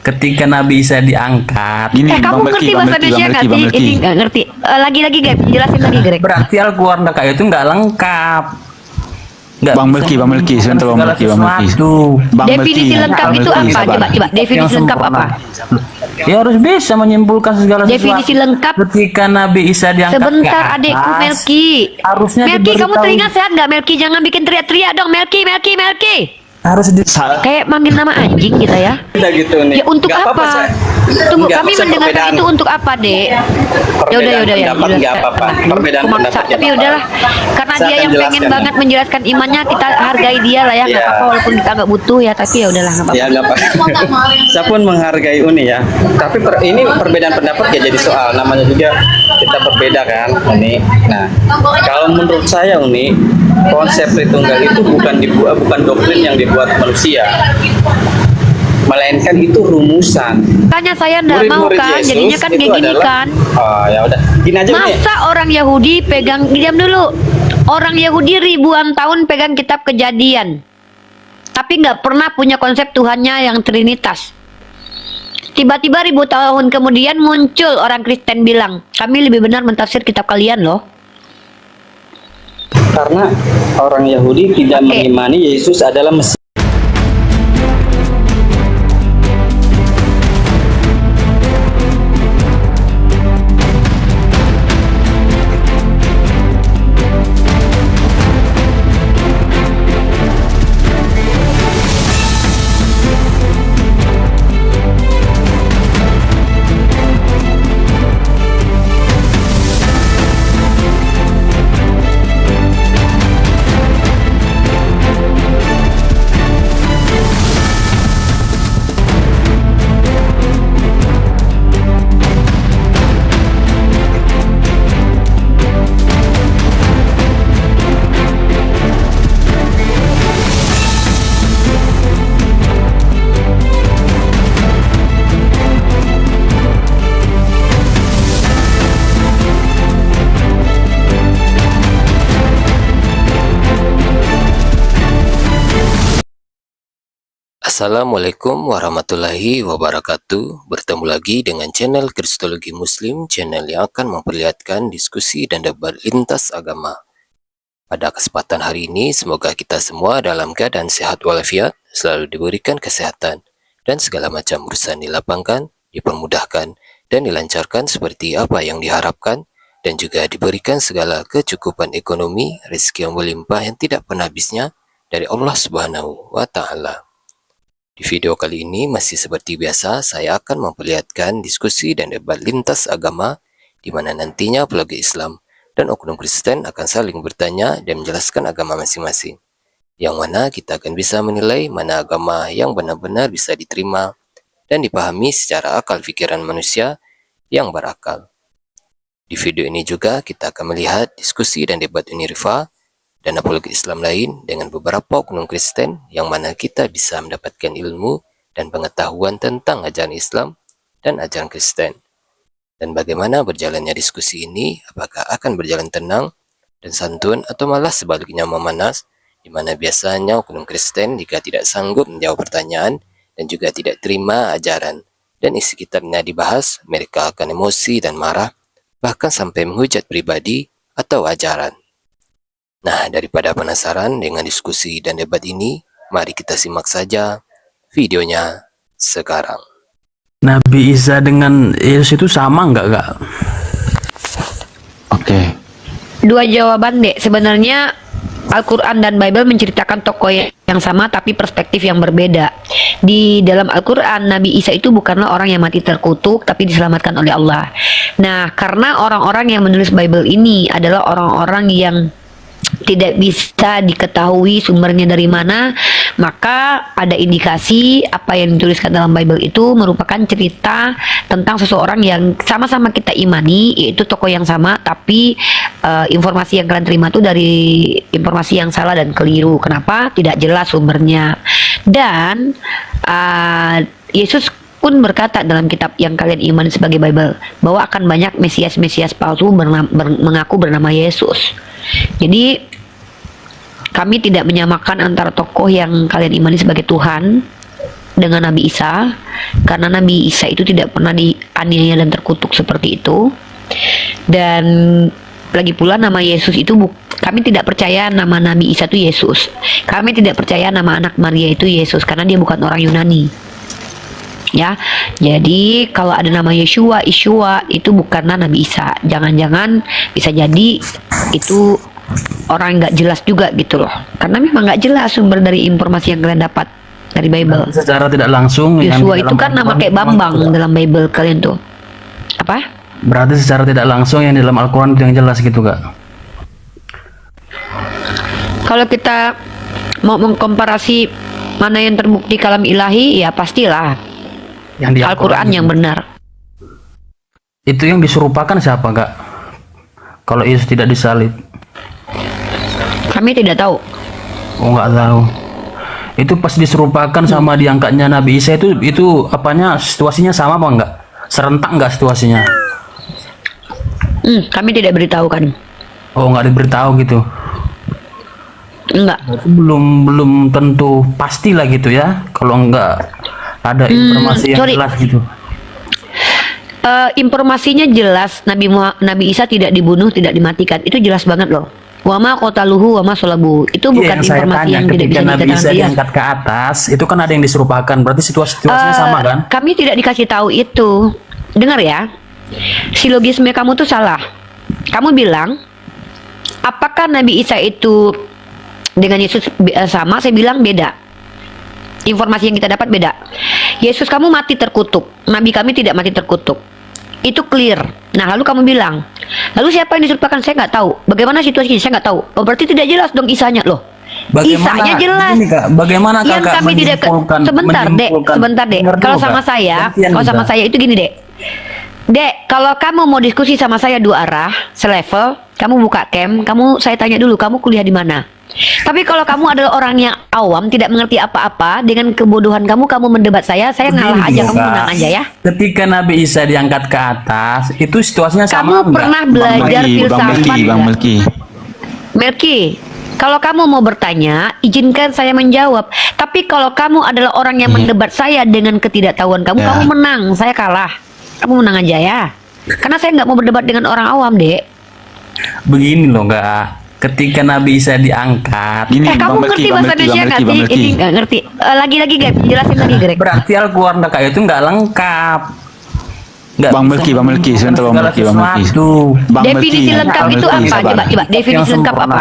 ketika Nabi Isa diangkat, Ini kamu ngerti bahasa Indonesia nggak sih? Ini nggak ngerti. Lagi-lagi Greg, jelasin lagi Greg. berarti Al-Quran Dakar itu nggak lengkap. Nggak Bang bisa Melki, sebentar Bang segala Melki, Bang Melki. sesuatu. Bang Definisi Melki, lengkap Bang itu Melki, apa? sabar. Coba definisi Yang lengkap apa? Ya harus bisa menyimpulkan segala sesuatu. Definisi lengkap. Ketika Nabi Isa diangkat Sebentar ke atas, adekku Melki. harusnya Melki, kamu diberitahu. telinga sehat nggak Melki? Jangan bikin teriak-teriak dong Melki. Harus di Kayak manggil nama anjing kita ya. Udah gitu nih. Ya untuk Nggak apa-apa, apa? saya. Tunggu, Nggak, kami maksudnya mendengarkan perbedaan. itu untuk apa, Dek? Perbedaan Ya. pendapat nggak apa-apa. Perbedaan Aku maksa. pendapat nggak Tapi apa-apa. udahlah, karena Saya dia akan yang pengen jelaskan. banget menjelaskan imannya, kita hargai dia lah ya. Nggak Iya. apa-apa walaupun kita nggak butuh ya, tapi ya udahlah nggak Ya apa-apa. nggak apa. Saya pun menghargai Uni ya. Tapi ini perbedaan pendapat ya jadi soal. Namanya juga kita berbeda kan, Uni. Nah, kalau menurut saya Uni, konsep Tritunggal itu bukan doktrin yang dibuat manusia, melainkan itu rumusan. Makanya saya nggak mau Murid-murid kan, Yesus jadinya kan itu kayak gini adalah- kan. Oh ya udah, gini aja Uni. Masa orang Yahudi pegang, diam dulu. Orang Yahudi ribuan tahun pegang kitab Kejadian, tapi nggak pernah punya konsep Tuhannya yang Trinitas. Tiba-tiba ribu tahun kemudian muncul orang Kristen bilang, kami lebih benar mentafsir kitab kalian loh. Karena orang Yahudi tidak Oke. mengimani Yesus adalah Mesias. Assalamualaikum warahmatullahi wabarakatuh. Bertemu lagi dengan channel Kristologi Muslim, channel yang akan memperlihatkan diskusi dan debat lintas agama. Pada kesempatan hari ini, semoga kita semua dalam keadaan sehat walafiat, selalu diberikan kesehatan, dan segala macam urusan dilapangkan, dipermudahkan, dan dilancarkan seperti apa yang diharapkan, dan juga diberikan segala kecukupan ekonomi, rezeki yang melimpah yang tidak pernah habisnya dari Allah Subhanahu wa Ta'ala. Di video kali ini masih seperti biasa, saya akan memperlihatkan diskusi dan debat lintas agama di mana nantinya apologi Islam dan oknum Kristen akan saling bertanya dan menjelaskan agama masing-masing. Yang mana kita akan bisa menilai mana agama yang benar-benar bisa diterima dan dipahami secara akal pikiran manusia yang berakal. Di video ini juga kita akan melihat diskusi dan debat Unirifa dan apologi Islam lain dengan beberapa oknum Kristen yang mana kita bisa mendapatkan ilmu dan pengetahuan tentang ajaran Islam dan ajaran Kristen. Dan bagaimana berjalannya diskusi ini, apakah akan berjalan tenang dan santun atau malah sebaliknya memanas, di mana biasanya oknum Kristen jika tidak sanggup menjawab pertanyaan dan juga tidak terima ajaran dan isi kitabnya dibahas, mereka akan emosi dan marah, bahkan sampai menghujat pribadi atau ajaran. Nah, daripada penasaran dengan diskusi dan debat ini, mari kita simak saja videonya sekarang. Nabi Isa dengan Yesus itu sama nggak, Kak? Oke. Dua jawaban deh. Sebenarnya Al-Quran dan Bible menceritakan tokoh yang sama tapi perspektif yang berbeda. Di dalam Al-Quran, Nabi Isa itu bukanlah orang yang mati terkutuk tapi diselamatkan oleh Allah. Nah, karena orang-orang yang menulis Bible ini adalah orang-orang yang tidak bisa diketahui sumbernya dari mana, maka ada indikasi apa yang dituliskan dalam Bible itu merupakan cerita tentang seseorang yang sama-sama kita imani, yaitu tokoh yang sama, tapi informasi yang kalian terima itu dari informasi yang salah dan keliru. Kenapa? Tidak jelas sumbernya. Dan Yesus pun berkata dalam kitab yang kalian imani sebagai Bible bahwa akan banyak Mesias-Mesias palsu mengaku bernama Yesus. Jadi kami tidak menyamakan antara tokoh yang kalian imani sebagai Tuhan dengan Nabi Isa, karena Nabi Isa itu tidak pernah dianiaya dan terkutuk seperti itu. Dan lagi pula nama Yesus itu kami tidak percaya nama Nabi Isa itu Yesus. Kami tidak percaya nama anak Maria itu Yesus karena dia bukan orang Yunani. Ya, jadi kalau ada nama Yeshua, Ishua itu bukanlah Nabi Isa. Jangan-jangan bisa jadi itu orang nggak jelas juga gitu loh. Karena memang nggak jelas sumber dari informasi yang kalian dapat dari Bible. Secara tidak langsung Yeshua itu kan nama kayak Bambang dalam Bible kalian tuh. Apa? Berarti secara tidak langsung yang di dalam Al-Quran itu yang jelas gitu Kak. Kalau kita mau mengkomparasi mana yang terbukti kalam ilahi, ya pastilah Yang di Al-Quran yang benar. Itu yang diserupakan siapa Kak? Kalau Yesus tidak disalib? Kami tidak tahu. Oh nggak tahu. Itu pas diserupakan sama diangkatnya Nabi Isa itu apanya situasinya sama apa enggak? Serentak enggak situasinya? Kami tidak beritahu kan. Oh nggak diberitahu gitu. Enggak. Berarti belum tentu pasti lah gitu ya. Kalau enggak ada informasi yang jelas gitu. Informasinya jelas Nabi Isa tidak dibunuh, tidak dimatikan. Itu jelas banget loh. Wama qataluhu wama sholabu. Itu bukan informasi yang tidak bisa Nabi Isa dikatakan diangkat ke atas, itu kan ada yang diserupakan. Berarti situasinya sama kan? Kami tidak dikasih tahu itu. Dengar ya. Silogisme kamu tuh salah. Kamu bilang apakah Nabi Isa itu dengan Yesus sama? Saya bilang beda. Informasi yang kita dapat beda. Yesus kamu mati terkutuk, Nabi kami tidak mati terkutuk. Itu clear. Nah lalu kamu bilang, lalu siapa yang diserupakan? Saya nggak tahu. Bagaimana situasinya? Saya nggak tahu. Oh, berarti tidak jelas dong Isanya loh. Isanya jelas. Ini, Kak, bagaimana yang Kakak kami tidak sebentar dek. Kalau sama saya itu gini Dek, kalau kamu mau diskusi sama saya dua arah, selevel, kamu buka cam, saya tanya dulu, kamu kuliah di mana? Tapi kalau kamu adalah orang yang awam, tidak mengerti apa-apa, dengan kebodohan kamu mendebat saya ngalah aja, kamu menang aja ya. Ketika Nabi Isa diangkat ke atas, itu situasinya sama. Kamu pernah belajar filsafat? Bang Melki, kalau kamu mau bertanya, izinkan saya menjawab. Tapi kalau kamu adalah orang yang mendebat saya dengan ketidaktahuan kamu menang, saya kalah. Kamu menang aja ya. Karena saya nggak mau berdebat dengan orang awam, Dek. Begini loh, Kak. Ketika Nabi Isa diangkat, kamu ngerti bahasa Indonesia nggak sih? Ini nggak ngerti. Lagi-lagi, Greg. Jelasin lagi, Greg. Berarti Al-Quran Kak itu nggak lengkap. Bang Melki, sebentar Bang Melki. Definisi lengkap itu apa? Coba. Definisi lengkap apa?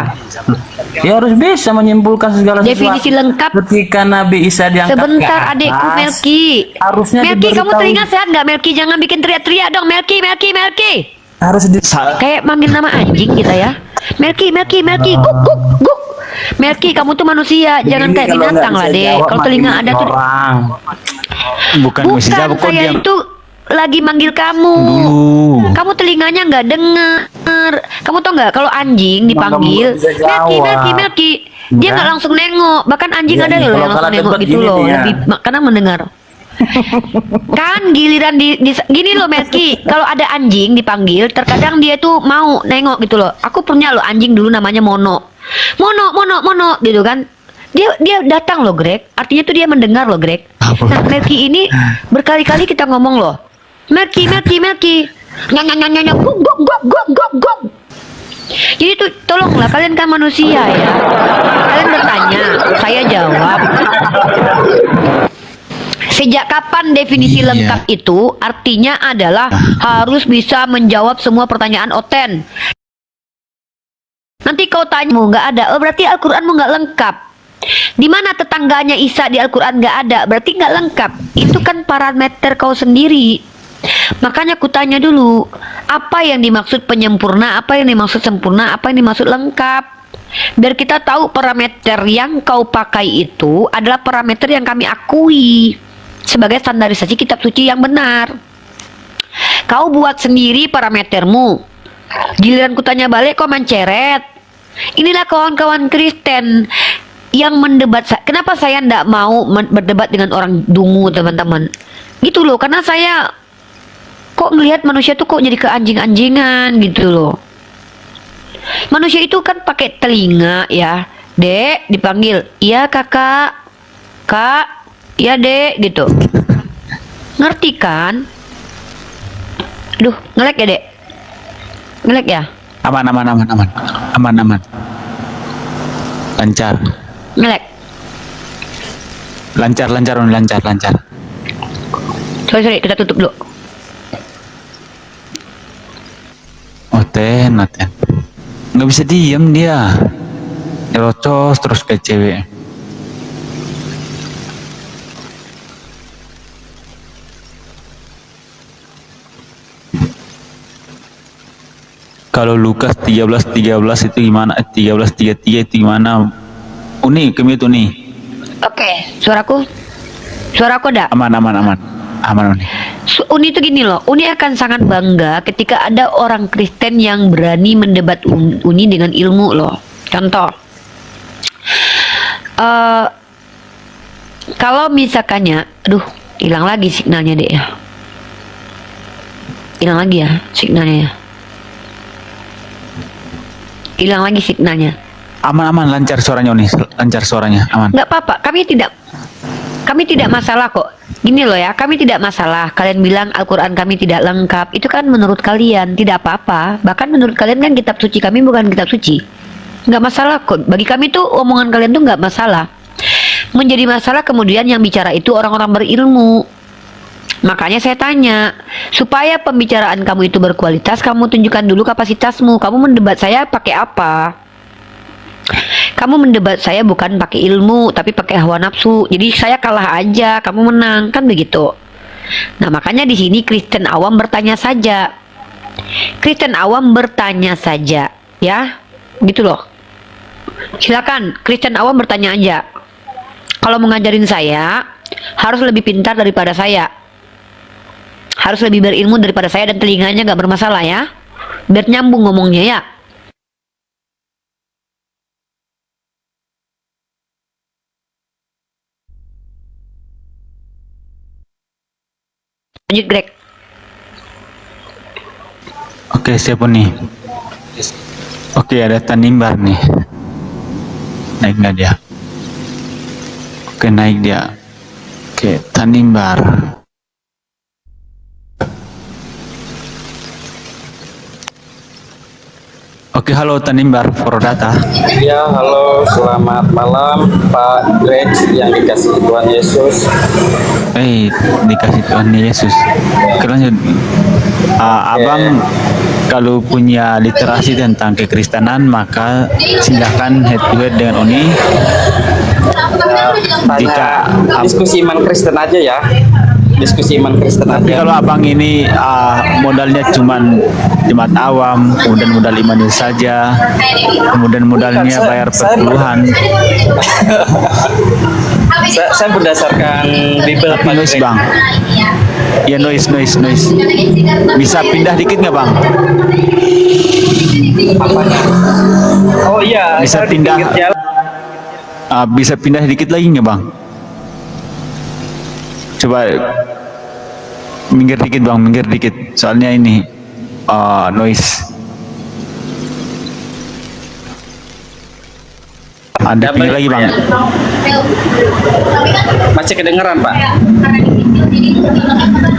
Ya harus bisa menyimpulkan segala sesuatu. Definisi lengkap. Ketika Nabi Isa diangkat Sebentar, ke atas, adekku Melki. Harusnya Melki, kamu diberitahu. telinga sehat nggak, Melki? Jangan bikin teriak-teriak dong, Melki. Harus Kayak manggil nama anjing kita ya. Melki, guk. Melki, kamu tuh manusia, jangan kayak binatang lah, Dek. Kalau telinga ada tuh. Bukan saya itu lagi manggil kamu. Kamu telinganya nggak dengar. Kamu tau nggak kalau anjing dipanggil, Melki, dia nggak langsung nengok. Bahkan anjing ada loh yang langsung nengok gitu loh, karena mendengar. Kan giliran gini loh Melki, kalau ada anjing dipanggil, terkadang dia tuh mau nengok gitu loh. Aku punya loh anjing dulu namanya Mono gitu kan. Dia datang loh, Greg. Artinya tuh dia mendengar loh, Greg. Nah, Melki ini berkali-kali kita ngomong loh. Melki. Gong. Jadi tuh tolonglah, kalian kan manusia ya. Kalian bertanya, saya jawab. Sejak kapan definisi lengkap itu artinya adalah harus bisa menjawab semua pertanyaan Oten. Nanti kau tanya nggak ada, berarti Al-Quranmu nggak lengkap. Di mana tetangganya Isa di Al-Quran nggak ada, berarti nggak lengkap. Itu kan parameter kau sendiri. Makanya aku tanya dulu, apa yang dimaksud penyempurna, apa yang dimaksud sempurna, apa yang dimaksud lengkap. Biar kita tahu parameter yang kau pakai itu adalah parameter yang kami akui sebagai standarisasi kitab suci yang benar. Kau buat sendiri parametermu. Giliran kutanya balik kau menceret. Inilah kawan-kawan Kristen yang mendebat. Kenapa saya tidak mau berdebat dengan orang dungu, teman-teman? Gitu loh, karena saya kok ngelihat manusia tuh kok jadi keanjing-anjingan gitu loh. Manusia itu kan pakai telinga ya. Dek dipanggil, iya kakak, kak, Iya dek, gitu. Ngerti kan? Aduh, ngelek ya dek? Ngelek ya? Aman. Lancar. Ngelek. Lancar, Uni, lancar. Sorry, kita tutup dulu. Oh, ten. Nggak bisa diem dia. Nyerocos terus ke cewek. Kalau Lukas 13:13 itu gimana? 13:33 itu gimana? Uni, kemit Uni. Oke, suaraku ada. Aman, Uni. Uni itu gini loh, Uni akan sangat bangga ketika ada orang Kristen yang berani mendebat Uni dengan ilmu loh. Contoh, kalau misalkannya, aduh, hilang lagi signalnya deh ya. Hilang lagi ya signalnya ya. Hilang lagi signalnya. Aman, lancar suaranya Uni, aman. Nggak apa-apa, kami tidak masalah kok. Gini loh ya, kami tidak masalah. Kalian bilang Al-Quran kami tidak lengkap, itu kan menurut kalian, tidak apa-apa. Bahkan menurut kalian kan kitab suci kami bukan kitab suci. Nggak masalah kok. Bagi kami tuh omongan kalian tuh nggak masalah. Menjadi masalah kemudian yang bicara itu orang-orang berilmu. Makanya saya tanya, supaya pembicaraan kamu itu berkualitas, kamu tunjukkan dulu kapasitasmu. Kamu mendebat saya pakai apa? Kamu mendebat saya bukan pakai ilmu, tapi pakai hawa nafsu. Jadi saya kalah aja, kamu menang, kan begitu. Nah, makanya di sini Kristen awam bertanya saja. Ya. Gitu loh. Silakan, Kristen awam bertanya aja. Kalau mau ngajarin saya, harus lebih pintar daripada saya. Harus lebih berilmu daripada saya dan telinganya nggak bermasalah ya. Biar nyambung ngomongnya ya. Lanjut Greg. Oke, siapa nih? Oke, ada Tanimbar nih. Naik nggak dia? Oke, naik dia. Oke, Tanimbar. Oke, halo Tanimbar, Forodata. Ya, halo, selamat malam Pak Greg yang dikasih Tuhan Yesus. Dikasih Tuhan Yesus. Oke, lanjut. Abang kalau punya literasi tentang kekristenan, maka silahkan head to head dengan Uni. Jika Diskusi iman Kristen aja ya. Diskusi iman Kristen tapi aja. kalau abang ini modalnya cuman jemaat awam, kemudian modal imannya saja, kemudian modalnya bayar perpuluhan. Saya berdasarkan Bible Tapi noise bang, ya noise. Bisa pindah dikit nggak bang? Apanya? Oh iya, Bisa saya di pindah. pinggir jalan. Bisa pindah dikit lagi nggak bang? Coba minggir dikit. Soalnya ini noise. Ada pinggir lagi bang. Masih kedengeran Pak?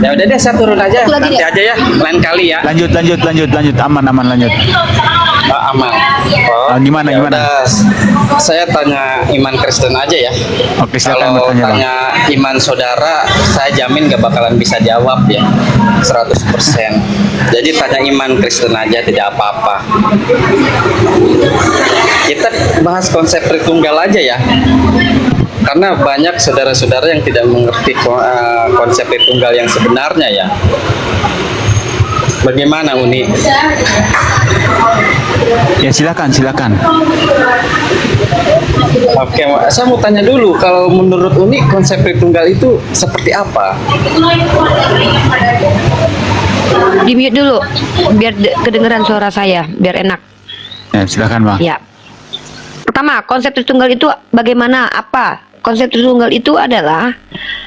Ya udah deh, saya turun aja. Nanti aja ya, lain kali ya. Lanjut. Aman lanjut. Aman. Gimana? Udah, saya tanya iman Kristen aja ya. Oke, silakan Kalau bertanya bang. tanya iman saudara, saya jamin gak bakalan bisa jawab ya 100%. Jadi tanya iman Kristen aja, tidak apa-apa. Kita bahas konsep Tritunggal aja ya. Karena banyak saudara-saudara yang tidak mengerti konsep Tritunggal yang sebenarnya ya. Bagaimana Uni? Ya silakan. Oke, saya mau tanya dulu, kalau menurut Uni konsep Tritunggal itu seperti apa? Di mute dulu biar kedengeran suara saya, biar enak. Ya silakan bang. Ya. Pertama, konsep Tritunggal itu bagaimana? Apa? Konsep Tritunggal itu adalah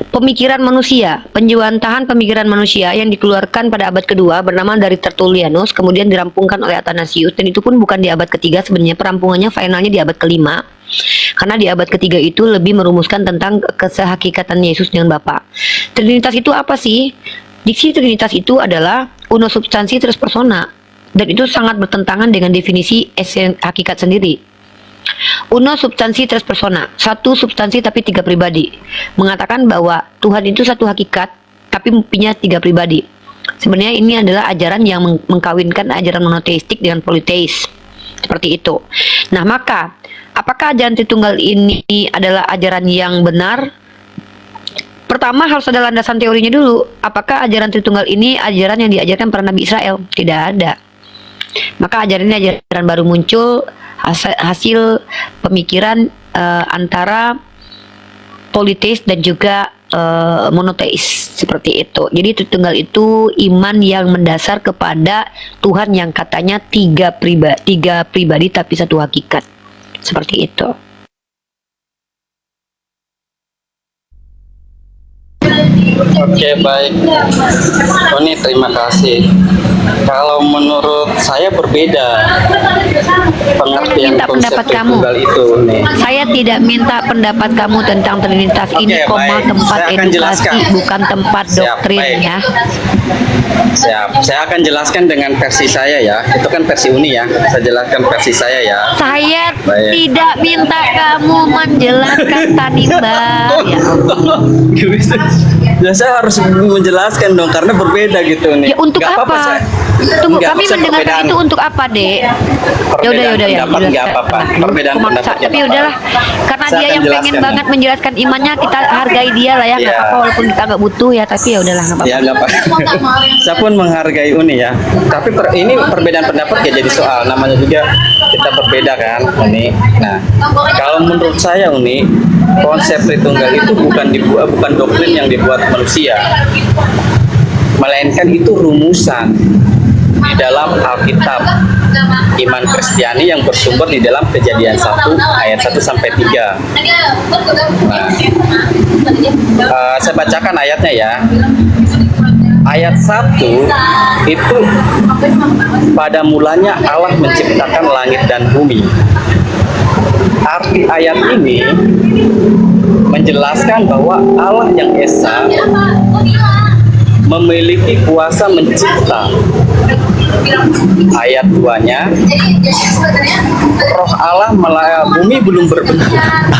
pemikiran manusia, penjewantahan pemikiran manusia yang dikeluarkan pada abad kedua bernama dari Tertullianus, kemudian dirampungkan oleh Athanasius, dan itu pun bukan di abad ketiga, sebenarnya perampungannya finalnya di abad kelima. Karena di abad ketiga itu lebih merumuskan tentang kesehakikatan Yesus dengan Bapa. Trinitas itu apa sih? Diksi Trinitas itu adalah uno substansi tres persona, dan itu sangat bertentangan dengan definisi hakikat sendiri. Uno substansi tres persona, satu substansi tapi tiga pribadi, mengatakan bahwa Tuhan itu satu hakikat tapi punya tiga pribadi. Sebenarnya ini adalah ajaran yang mengkawinkan ajaran monoteistik dengan politeis, seperti itu. Nah, maka apakah ajaran Tritunggal ini adalah ajaran yang benar? Pertama harus ada landasan teorinya dulu. Apakah ajaran Tritunggal ini ajaran yang diajarkan para nabi Israel? Tidak ada. Maka ajaran ini ajaran baru muncul hasil pemikiran antara politeis dan juga monoteis, seperti itu. Jadi Tritunggal itu iman yang mendasar kepada Tuhan yang katanya tiga pribadi tapi satu hakikat, seperti itu. Oke, baik. Oni, terima kasih. Kalau menurut saya berbeda pengertian Minta konsep pendapat kamu. Tritunggal itu nih. Saya tidak minta pendapat kamu tentang Trinitas. Ini Oke, koma baik. tempat Saya akan edukasi, jelaskan. bukan tempat Siap, doktrin baik. ya. Siap. Saya akan jelaskan dengan versi saya ya. Itu kan versi Uni ya. Saya jelaskan versi saya ya. Saya Baik. tidak minta kamu menjelaskan Tanimba. Ya Allah. Gak bisa. Ya, saya harus menjelaskan dong karena berbeda gitu nih. Ya untuk Nggak apa? saya- Tunggu, nggak, kami maksud mendengarkan perbedaan- itu untuk apa, Dek? perbedaan ya, pendapat nggak jelaskan. apa-apa. Nah, Perbedaan aku maksa. pendapat nggak Tapi apa-apa. udahlah, karena Saya dia akan yang pengen jelaskan. banget menjelaskan imannya, kita hargai dia lah ya. Nggak Iya. apa-apa, walaupun kita nggak butuh ya, tapi ya udahlah nggak apa-apa. Ya nggak apa. Saya pun menghargai Uni ya. Tapi ini perbedaan pendapat ya jadi soal. Namanya juga kita berbeda kan Uni. Nah, kalau menurut saya Uni, konsep Tritunggal itu bukan doktrin yang dibuat manusia, melainkan itu rumusan di dalam Alkitab iman Kristiani yang bersumber di dalam Kejadian 1 ayat 1 sampai 3. Saya bacakan ayatnya ya. Ayat 1 itu pada mulanya Allah menciptakan langit dan bumi. Arti ayat ini menjelaskan bahwa Allah yang Esa memiliki kuasa mencipta. Ayat 2-nya, roh Allah bumi belum berbentuk,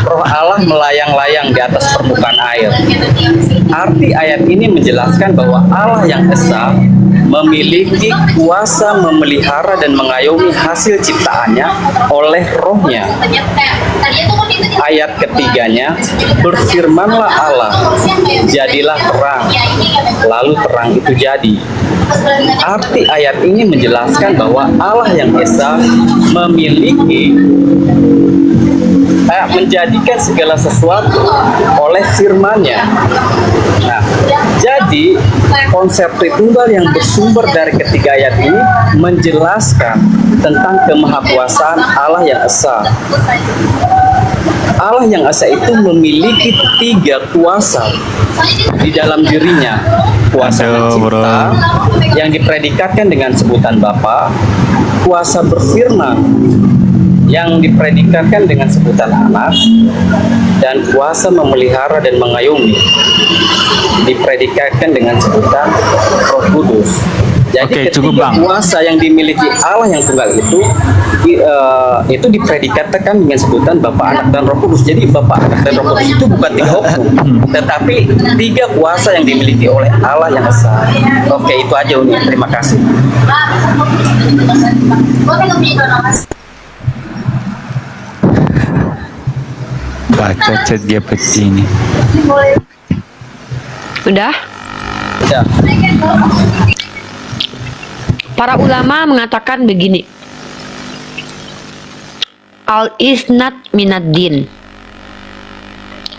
roh Allah melayang-layang di atas permukaan air. Arti ayat ini menjelaskan bahwa Allah yang Esa memiliki kuasa memelihara dan mengayomi hasil ciptaannya oleh rohnya. Ayat ketiganya, berfirmanlah Allah, jadilah terang, lalu terang itu jadi. Arti ayat ini menjelaskan bahwa Allah yang Esa memiliki menjadikan segala sesuatu oleh firman-Nya. Nah, jadi konsep Tritunggal yang bersumber dari ketiga ayat ini menjelaskan tentang kemahakuasaan Allah yang Esa. Allah yang Esa itu memiliki tiga kuasa di dalam dirinya. Kuasa Aduh, mencipta yang dipredikatkan dengan sebutan Bapa, kuasa berfirman yang dipredikatkan dengan sebutan Anak, dan kuasa memelihara dan mengayomi dipredikatkan dengan sebutan Roh Kudus. Jadi Oke, cukup, ketiga Bang. kuasa yang dimiliki Allah yang tunggal itu dipredikatkan dengan sebutan Bapa, Anak, dan Roh Kudus. Jadi Bapa, Anak, dan Roh Kudus itu bukan tiga oknum, tetapi tiga kuasa yang dimiliki oleh Allah yang Esa. Oke, itu aja Uni. Terima kasih. Baca chat GPT ini. Udah? Ya. Para ulama mengatakan begini, al-isnad minad din.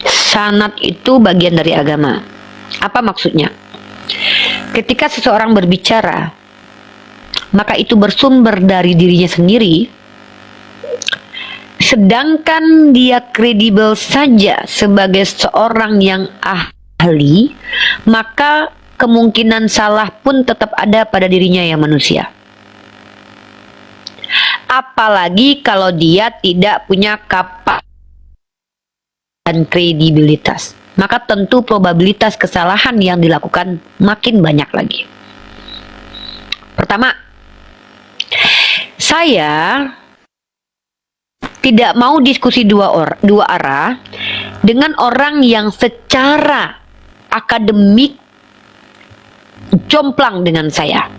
Sanad itu bagian dari agama. Apa maksudnya? Ketika seseorang berbicara, maka itu bersumber dari dirinya sendiri, sedangkan dia kredibel saja sebagai seorang yang ahli, maka kemungkinan salah pun tetap ada pada dirinya yang manusia. Apalagi kalau dia tidak punya kapasitas dan kredibilitas, maka tentu probabilitas kesalahan yang dilakukan makin banyak lagi. Pertama, saya tidak mau diskusi dua arah dengan orang yang secara akademik jomplang dengan saya.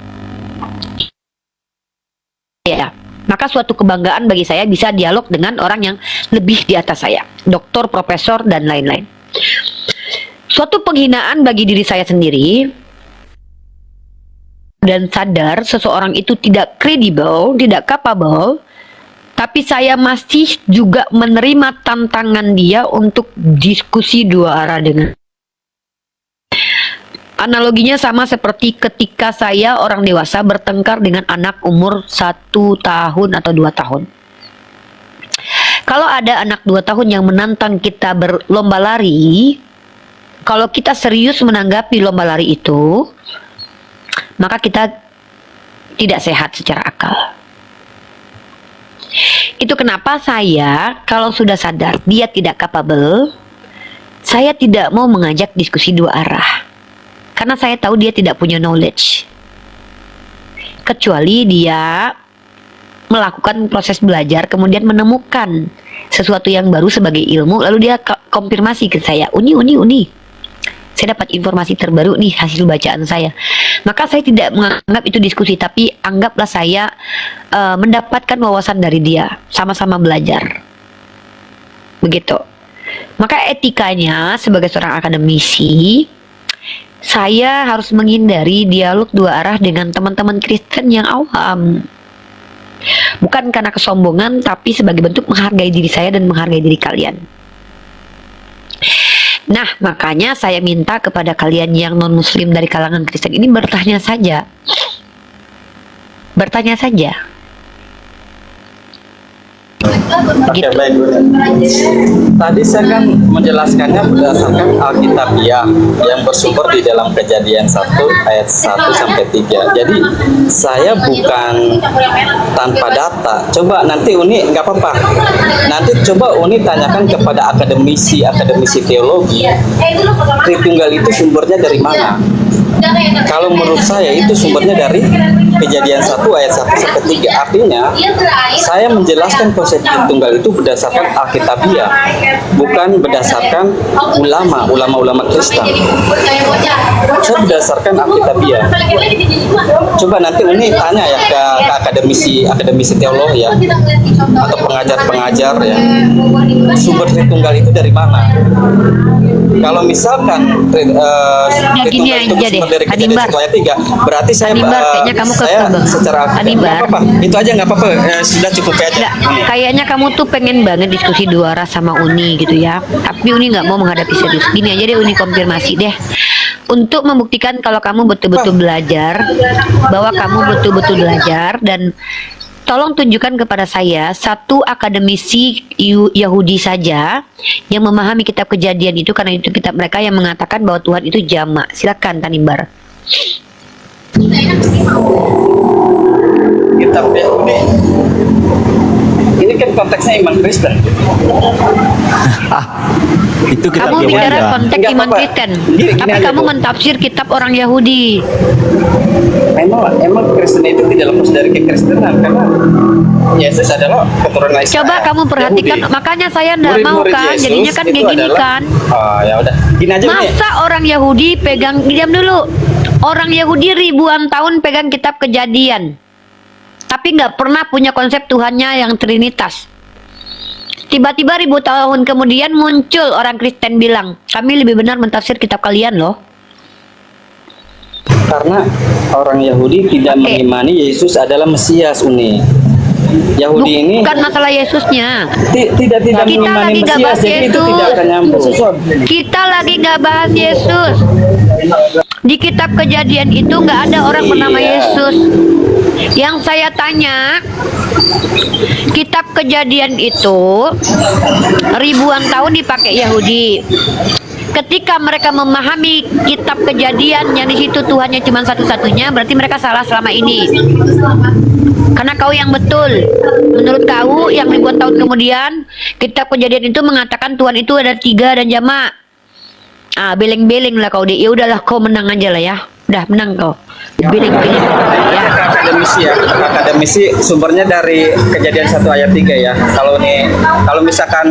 Ya, maka suatu kebanggaan bagi saya bisa dialog dengan orang yang lebih di atas saya, doktor, profesor, dan lain-lain. Suatu penghinaan bagi diri saya sendiri, dan sadar seseorang itu tidak kredibel, tidak capable, tapi saya masih juga menerima tantangan dia untuk diskusi dua arah dengan. Analoginya sama seperti ketika saya orang dewasa bertengkar dengan anak umur 1 tahun atau 2 tahun. Kalau ada anak 2 tahun yang menantang kita berlomba lari, kalau kita serius menanggapi lomba lari itu, maka kita tidak sehat secara akal. Itu kenapa saya, kalau sudah sadar dia tidak capable, saya tidak mau mengajak diskusi dua arah. Karena saya tahu dia tidak punya knowledge. Kecuali dia melakukan proses belajar, kemudian menemukan sesuatu yang baru sebagai ilmu, lalu dia konfirmasi ke saya, Uni. Saya dapat informasi terbaru nih hasil bacaan saya. Maka saya tidak menganggap itu diskusi, tapi anggaplah saya mendapatkan wawasan dari dia, sama-sama belajar. Begitu. Maka etikanya sebagai seorang akademisi, saya harus menghindari dialog dua arah dengan teman-teman Kristen yang awam. Bukan karena kesombongan, tapi sebagai bentuk menghargai diri saya dan menghargai diri kalian. Nah, makanya saya minta kepada kalian yang non-muslim dari kalangan Kristen ini bertanya saja. Bertanya saja. Oke, baik. Tadi saya kan menjelaskannya berdasarkan Alkitabiah yang bersumber di dalam Kejadian 1 ayat 1 sampai 3. Jadi saya bukan tanpa data. Coba nanti Uni nggak apa-apa. Nanti coba Uni tanyakan kepada akademisi teologi, Tritunggal itu sumbernya dari mana? Kalau menurut saya itu sumbernya dari Kejadian 1 ayat 1 sampai 3. Artinya saya menjelaskan konsep Tritunggal itu berdasarkan Alkitabiah, bukan berdasarkan ulama Kristen. Saya berdasarkan Alkitabiah. Coba nanti Uni tanya ya ke akademisi teologi ya, atau pengajar ya, sumber Tritunggal itu dari mana? Kalau misalkan Tritunggal itu bersumber dari Kejadian 1 ayat 3, berarti saya kayaknya kamu secara Animbar. apa-apa. Itu aja nggak apa-apa. Sudah cukup aja. Nggak, kayaknya kamu tuh pengen banget diskusi dua arah sama Uni gitu ya. Tapi Uni nggak mau menghadapi serius. Gini aja deh, Uni konfirmasi deh. Untuk membuktikan kalau kamu betul-betul belajar, bahwa kamu betul-betul belajar, dan tolong tunjukkan kepada saya satu akademisi Yahudi saja yang memahami kitab Kejadian itu, karena itu kitab mereka yang mengatakan bahwa Tuhan itu jamak. Silakan Tanimbar. Kitab Yahudi. Ini kan konteksnya iman Kristen. Itu kita Kamu bicara Yehuda. konteks Enggak iman apa-apa. Kristen, Gini tapi aja, kamu Bu. mentafsir kitab orang Yahudi. Emang Kristen itu tidak lepas dari kekristenan, karena Yesus adalah keturunan Israel. Coba kamu perhatikan, Yahudi. makanya saya enggak mau Murid-murid kan, Yesus jadinya kan itu kayak gini adalah- kan. Oh ya udah, gini aja nih. Masa orang Yahudi pegang, diam dulu. Orang Yahudi ribuan tahun pegang kitab Kejadian, tapi nggak pernah punya konsep Tuhannya yang Trinitas. Tiba-tiba ribu tahun kemudian muncul orang Kristen bilang, kami lebih benar mentafsir kitab kalian loh. Karena orang Yahudi tidak Oke. mengimani Yesus adalah Mesias, Uni. Yahudi ini Bukan masalah Yesusnya. tidak Kita mengimani lagi nggak Mesias, bahas jadi itu Yesus. tidak akan nyambung. Kita lagi nggak bahas Yesus. Di kitab Kejadian itu nggak ada orang bernama Iya. Yesus. Yang saya tanya, kitab Kejadian itu ribuan tahun dipakai Yahudi. ketika mereka memahami kitab Kejadian yang di situ Tuhannya cuma satu-satunya, berarti mereka salah selama ini. Karena kau yang betul, menurut kau yang ribuan tahun kemudian kitab Kejadian itu mengatakan Tuhan itu ada 3 dan jamak. Beleng-beleng lah kau deh. Ya udahlah, kau menang aja lah ya. Udah menang kau. Beleng-beleng ya. Ke akademisi ya. Akademisi sumbernya dari Kejadian 1 ayat 3 ya. Kalau misalkan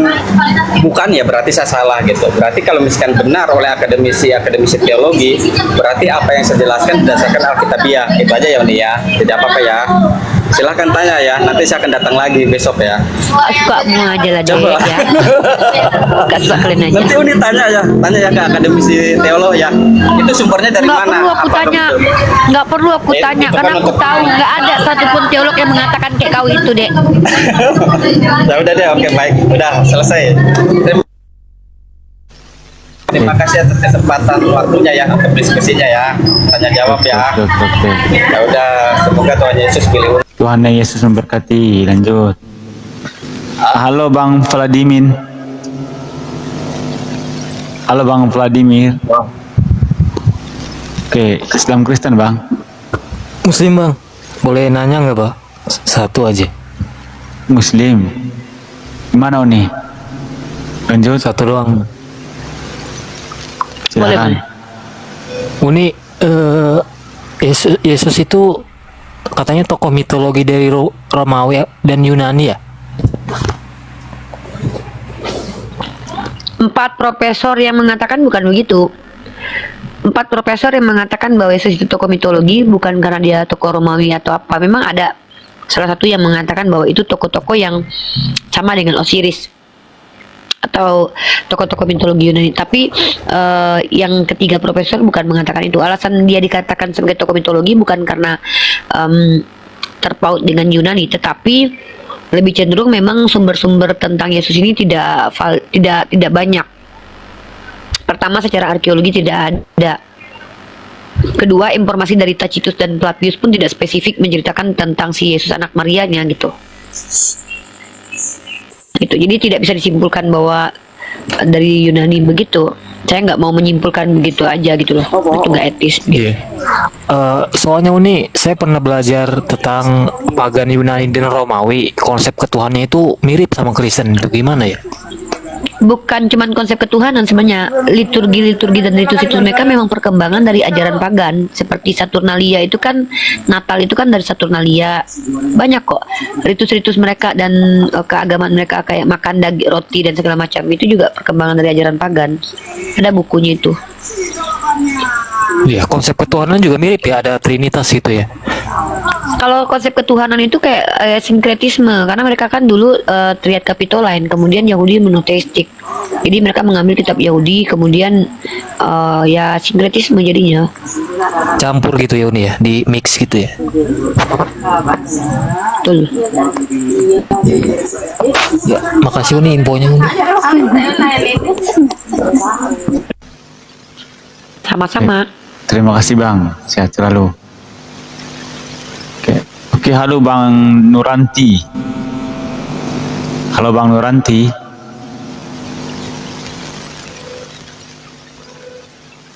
bukan ya berarti saya salah gitu. Berarti kalau misalkan benar oleh akademisi teologi, berarti apa yang saya jelaskan berdasarkan Alkitabiah. Itu aja ya Uni ya. Tidak apa-apa ya. Silahkan tanya ya, nanti saya akan datang lagi besok ya. Suka mau aja lah deh Coba. ya. Gak suka kalian aja. Nanti Uni tanya ya ke akademisi teolog ya. Itu sumbernya dari Nggak mana? perlu aku Apa tanya, betul? nggak perlu aku Ya, tanya itu karena kan aku untuk- tahu nggak ada satupun teolog yang mengatakan kayak kau itu dek. Ya udah deh, oke baik, udah selesai. Terima kasih atas kesempatan waktunya ya untuk diskusinya ya, tanya jawab ya. Oke. Ya udah, semoga Tuhan Yesus pilih. Tuhan Yesus memberkati. Lanjut. Halo Bang Vladimir. Halo Bang Vladimir. Oke, Islam Kristen Bang. Muslim bang, boleh nanya nggak bang? Satu aja. Muslim. Gimana nih? Lanjut. Satu doang. Silakan. Uni, Yesus itu katanya tokoh mitologi dari Romawi dan Yunani ya? 4 profesor yang mengatakan bukan begitu. 4 profesor yang mengatakan bahwa Yesus itu tokoh mitologi bukan karena dia tokoh Romawi atau apa. Memang ada salah satu yang mengatakan bahwa itu tokoh-tokoh yang sama dengan Osiris atau tokoh-tokoh mitologi Yunani. Tapi yang ketiga profesor bukan mengatakan itu. Alasan dia dikatakan sebagai tokoh mitologi bukan karena terpaut dengan Yunani, tetapi lebih cenderung memang sumber-sumber tentang Yesus ini tidak banyak. Pertama, secara arkeologi tidak ada. Kedua, informasi dari Tacitus dan Flavius pun tidak spesifik menceritakan tentang si Yesus anak Marianya gitu. Gitu. Jadi tidak bisa disimpulkan bahwa dari Yunani begitu. Saya nggak mau menyimpulkan begitu aja gitu loh. Itu nggak etis. Gitu. Iya. Soalnya Uni, saya pernah belajar tentang pagan Yunani dan Romawi. Konsep ketuhanannya itu mirip sama Kristen. Itu gimana ya? Bukan cuman konsep ketuhanan sebenarnya, liturgi dan ritus-ritus mereka memang perkembangan dari ajaran pagan. Seperti Saturnalia itu kan, Natal itu kan dari Saturnalia. Banyak kok ritus-ritus mereka dan keagamaan mereka kayak makan daging, roti dan segala macam itu juga perkembangan dari ajaran pagan. Ada bukunya itu. Iya, konsep ketuhanan juga mirip ya, ada trinitas gitu ya. Kalau konsep ketuhanan itu kayak sinkretisme, karena mereka kan dulu triad kapitoline, kemudian Yahudi monoteistik. Jadi mereka mengambil kitab Yahudi, kemudian ya sinkretisme jadinya. Campur gitu ya Uni ya, di mix gitu ya. Betul. Ya, makasih Uni infonya Uni. Sama-sama. Terima kasih Bang. Sehat selalu. Oke, halo Bang Nuranti. Halo Bang Nuranti.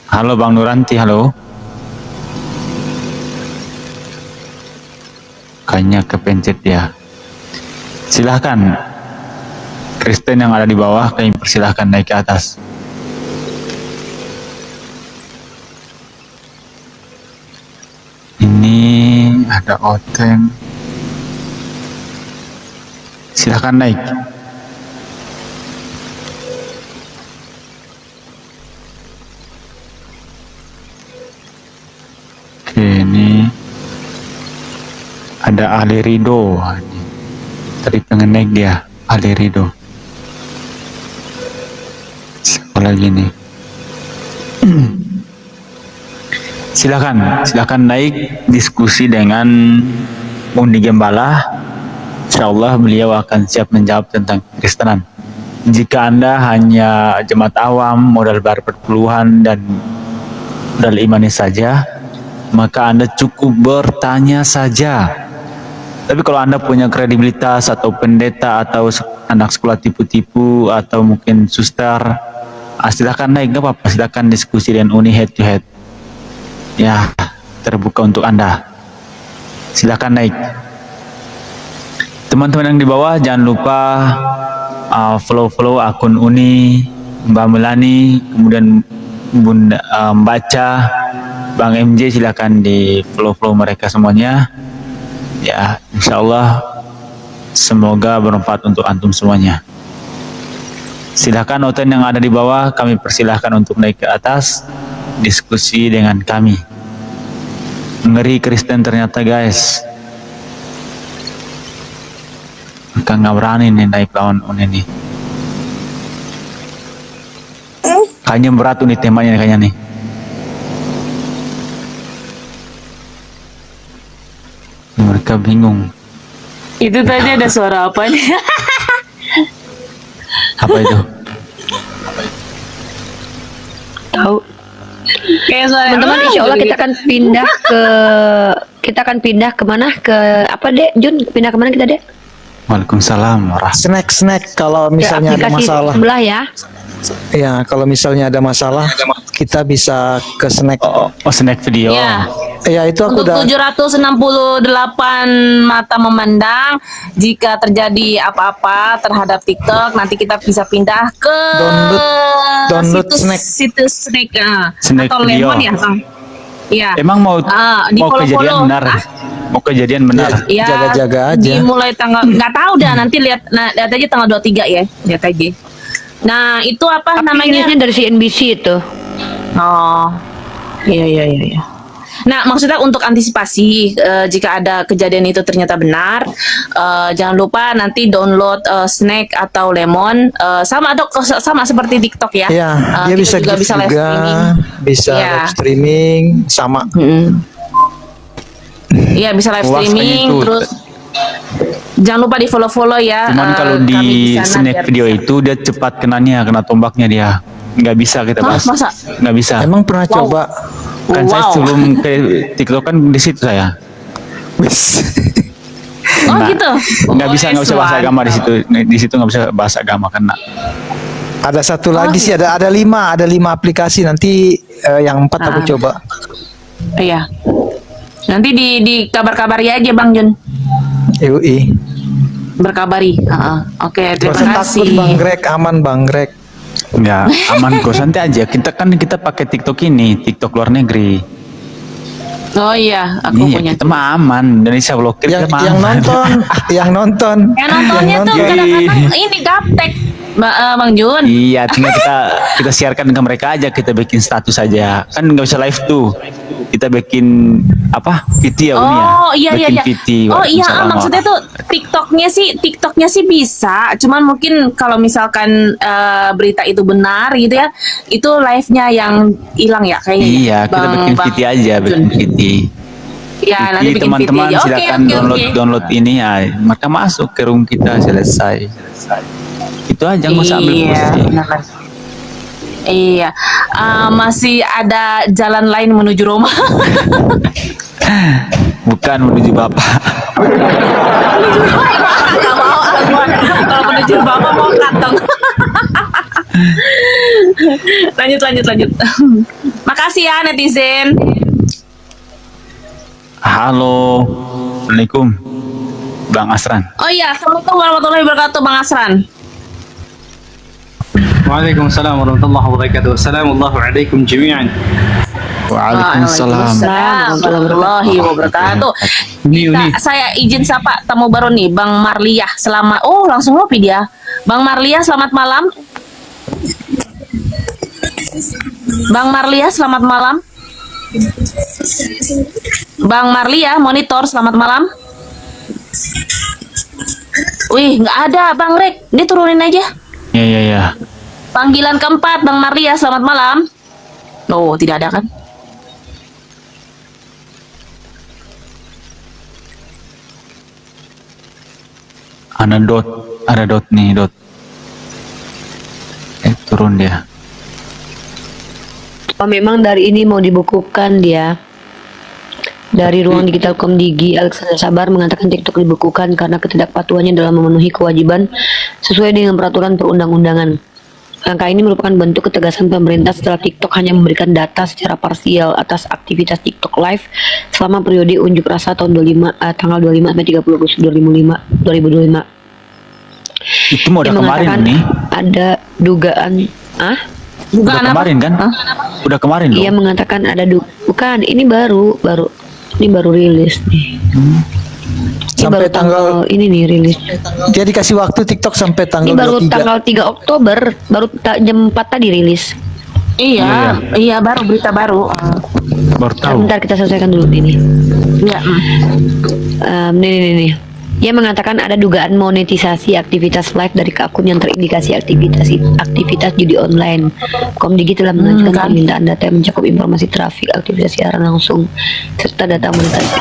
Halo Bang Nuranti, halo. Kayaknya kepencet ya. Silahkan. Kristen yang ada di bawah, kami persilahkan naik ke atas. Ini ada Oten. Silahkan naik. Oke, ini ada Ali Rido. Tadi pengen naik dia, Ali Rido. Siapa lagi nih? Silakan naik diskusi dengan Undi Gembala. Insyaallah beliau akan siap menjawab tentang Kristenan. Jika Anda hanya jemaat awam, modal baru perpuluhan dan modal imani saja, maka Anda cukup bertanya saja. Tapi kalau Anda punya kredibilitas atau pendeta atau anak sekolah tipu-tipu atau mungkin suster, Silakan naik, nggak apa-apa, silakan diskusi dengan Uni head to head. Ya, terbuka untuk Anda. Silakan naik. Teman-teman yang di bawah jangan lupa follow akun Uni, Mbak Melani, kemudian Bunda Baca, Bang MJ, silakan di follow mereka semuanya. Ya, insya Allah semoga bermanfaat untuk antum semuanya. Silakan oten yang ada di bawah, kami persilahkan untuk naik ke atas, diskusi dengan kami. Ngeri Kristen ternyata guys. Mereka nggak berani nih naik lawan ini. Kayaknya berat nih temanya kayaknya nih. Mereka bingung. Itu tadi ada suara apa nih? Apa itu? Tahu. Kayak suara. Teman-teman, insya Allah kita akan pindah ke mana? Ke apa dek? Jun, pindah ke mana kita dek? Waalaikumsalam warahmatullahi. Snack kalau misalnya ada Aplikasi masalah. sebelah ya. Ya, kalau misalnya ada masalah, kita bisa ke snack. Oh, snack video. Ya. Ya, itu aku Untuk udah 768 mata memandang, jika terjadi apa-apa terhadap TikTok, nanti kita bisa pindah ke Download snack. situs snack, Snack atau video. lemon ya, Bang. Iya. Emang mau Di mau kejadian follow-follow. benar? Mau kejadian benar? Ya, jaga-jaga aja. Dimulai tanggal nggak tahu dah, nanti lihat aja tanggal 23 ya, lihat aja. Nah, itu apa Tapi namanya? newsnya dari CNBC itu. Oh, iya. Nah, maksudnya untuk antisipasi jika ada kejadian itu ternyata benar, jangan lupa nanti download Snack atau Lemon, sama seperti TikTok ya. ya, dia Kita bisa juga gift bisa live juga, streaming. bisa Iya. live streaming sama. Iya, bisa live Luas streaming, kayaknya itu. terus jangan lupa di follow ya. Cuman kalau kami di sana snack biar video bisa. itu dia cepat kena tombaknya dia. Nggak bisa kita Hah, bahas. masa? Nggak bisa. Emang pernah coba? Kan saya Wow. sebelum ke TikTok kan di situ saya. Wis. Oh Nah, gitu. Nggak bisa bahasa agama di situ. Di situ nggak bisa bahasa agama karena Ada satu lagi sih, ada lima aplikasi, nanti yang 4 aku coba. Iya. Nanti di kabar-kabari aja Bang Jun. UI. Berkabari. Oke, Gak usah terima takut kasih. Bang Greg, aman Bang Greg. nggak aman kok, santai aja. Kita pakai TikTok ini, TikTok luar negeri. Oh iya, aku Iya, punya. kita mah aman. Indonesia blokir Yang kita mah yang aman. nonton, yang nonton. Yang nontonnya tuh nonton. kadang-kadang ini gaptek, Bang Jun. Iya, tinggal kita siarkan ke mereka aja, kita bikin status aja. Kan nggak usah live tuh. Kita bikin apa? VT ya, Uni ya. Oh iya. Bikin VT. Oh iya, Waalaikumsalam. maksudnya tuh TikToknya sih bisa. Cuman mungkin kalau misalkan berita itu benar gitu ya, itu live-nya yang hilang ya kayaknya. Iya, kita bikin VT aja, bikin VT. Ya, nanti bikin teman-teman VT aja. Oke, silakan oke. download ini ya. Maka masuk ke room kita, selesai. Itu aja, nggak usah ambil pusing. benar. Iya, masih ada jalan lain menuju Roma. Bukan menuju Bapak. Gak mau aku. Kalau menuju Bapak mau kantong. lanjut. Makasih ya netizen. Halo, Assalamualaikum, Bang Asran. Oh iya, Assalamualaikum warahmatullahi wabarakatuh, Bang Asran. Waalaikumsalam warahmatullahi wabarakatuh. Assalamualaikum jami'an. Waalaikumsalam. warahmatullahi wabarakatuh. Saya izin sapa tamu baru nih, Bang Marliah. Langsung ngopi dia. Bang Marliah, selamat malam. Bang Marliah, selamat malam. Bang Marliah, monitor, selamat malam. Wih, nggak ada Bang Rek. Dia turunin aja. Ya. Panggilan keempat, Bang Marliah, selamat malam. Oh, tidak ada kan? Ada dot nih, dot. Turun dia. Oh, memang dari ini mau dibukukan dia. Dari ruang digital Komdigi, Alexander Sabar mengatakan TikTok dibukukan karena ketidakpatuhannya dalam memenuhi kewajiban sesuai dengan peraturan perundang-undangan. Langkah ini merupakan bentuk ketegasan pemerintah setelah TikTok hanya memberikan data secara parsial atas aktivitas TikTok Live selama periode unjuk rasa tahun tanggal 25 sampai 30 Agustus 2025. Itu mau udah Yang kemarin mengatakan nih. ada dugaan Udah kemarin kan? Udah kemarin Ia loh. mengatakan ada bukan, ini baru rilis nih. Ini Sampai baru tanggal ini nih rilis. Dia dikasih waktu TikTok sampai Ini tanggal baru 23. tanggal 3 Oktober, baru jam 4 tadi rilis. Iya, iya baru berita baru. Baru tahu. Bentar kita selesaikan dulu ini. Iya. Nih. Ia mengatakan ada dugaan monetisasi aktivitas live dari akun yang terindikasi aktivitas judi online. Komdigi telah mengajukan permintaan data yang mencakup informasi trafik, aktivitas siaran langsung, serta data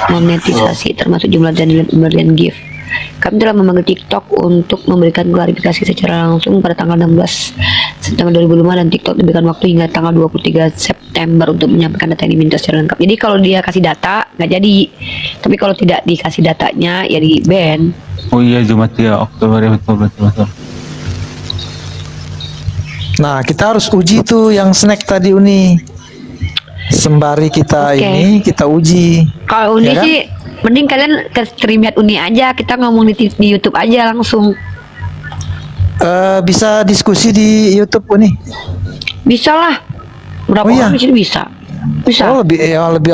monetisasi termasuk jumlah dan pemberian gift. Kami telah memanggil TikTok untuk memberikan klarifikasi secara langsung pada tanggal 16 September 2005 dan TikTok diberikan waktu hingga tanggal 23 September untuk menyampaikan data yang diminta secara lengkap. Jadi kalau dia kasih data nggak jadi, tapi kalau tidak dikasih datanya ya di ban. Oh iya, Jumat 3 Oktober ya, betul. Nah, kita harus uji tuh yang snack tadi Uni. Sembari kita Oke. ini kita uji. Kalau Uni Ya kan? sih mending kalian ke StreamYard Uni aja, kita ngomong di YouTube aja langsung. Bisa diskusi di YouTube Uni. Bisa lah. Berapa Oh iya? orang di sini bisa? Bisa. Oh, lebih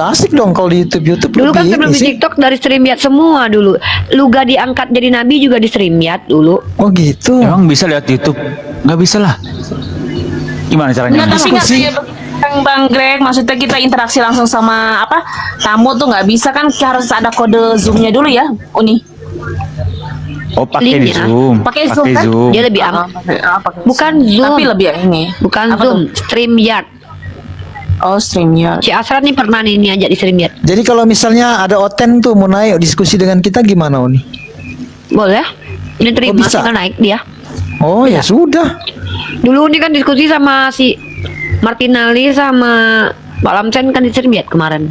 asik dong kalau di YouTube Dulu kan lebih sebelum ini di sih. TikTok dari StreamYard semua dulu. Luga diangkat jadi nabi juga di StreamYard dulu. Oh gitu. Emang bisa lihat YouTube? Nggak bisa lah. Gimana caranya? Nggak, tapi nggak kayak Bang Greg, maksudnya kita interaksi langsung sama tamu tuh nggak bisa kan, harus ada kode zoomnya dulu ya, Uni. Oh, pakai di Linknya. Zoom. Pakai Zoom kan? Zoom. Dia lebih aman. Bukan Zoom. Tapi lebih ini. Bukan Apa Zoom, tuh? StreamYard. Oh, StreamYard. Si Asran nih pernah nih ajak di StreamYard. Jadi kalau misalnya ada Oten tuh mau naik diskusi dengan kita gimana Uni? Boleh? Ini terima, bisa? tinggal naik dia. Oh ya sudah. Dulu ini kan diskusi sama si Martinelli sama Pak Lamsen kan di StreamYard kemarin.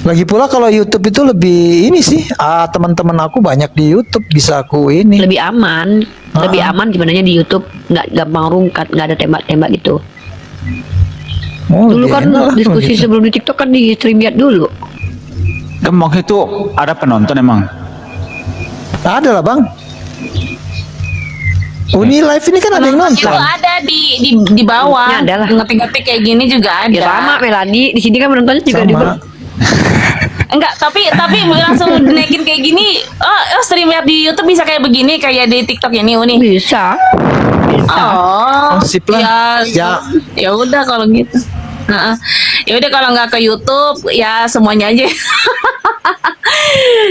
Lagi pula kalau YouTube itu lebih ini sih. Teman-teman aku banyak di YouTube bisa aku ini. Lebih aman. Lebih aman sebenarnya di YouTube, nggak gampang rungkat, nggak ada tembak-tembak gitu. Oh, Dulu lebih kan enak lah kalau diskusi gitu. sebelum di TikTok kan di StreamYard dulu. Gemong itu ada penonton emang. Ada lah Bang. Uni live ini kan ada yang Itu nonton. ada di bawah. Ya, ada lah. Ngetik-ngetik kayak gini juga ada. Ya sama Melani, di sini kan penontonnya juga di Sama. Enggak, tapi langsung dinaikin kayak gini. Oh, StreamYard di YouTube bisa kayak begini, kayak di TikTok ini, Uni. bisa. Oh, Oh, sip lah. Ya. Ya udah kalau gitu. Ya udah kalau nggak ke YouTube ya semuanya aja.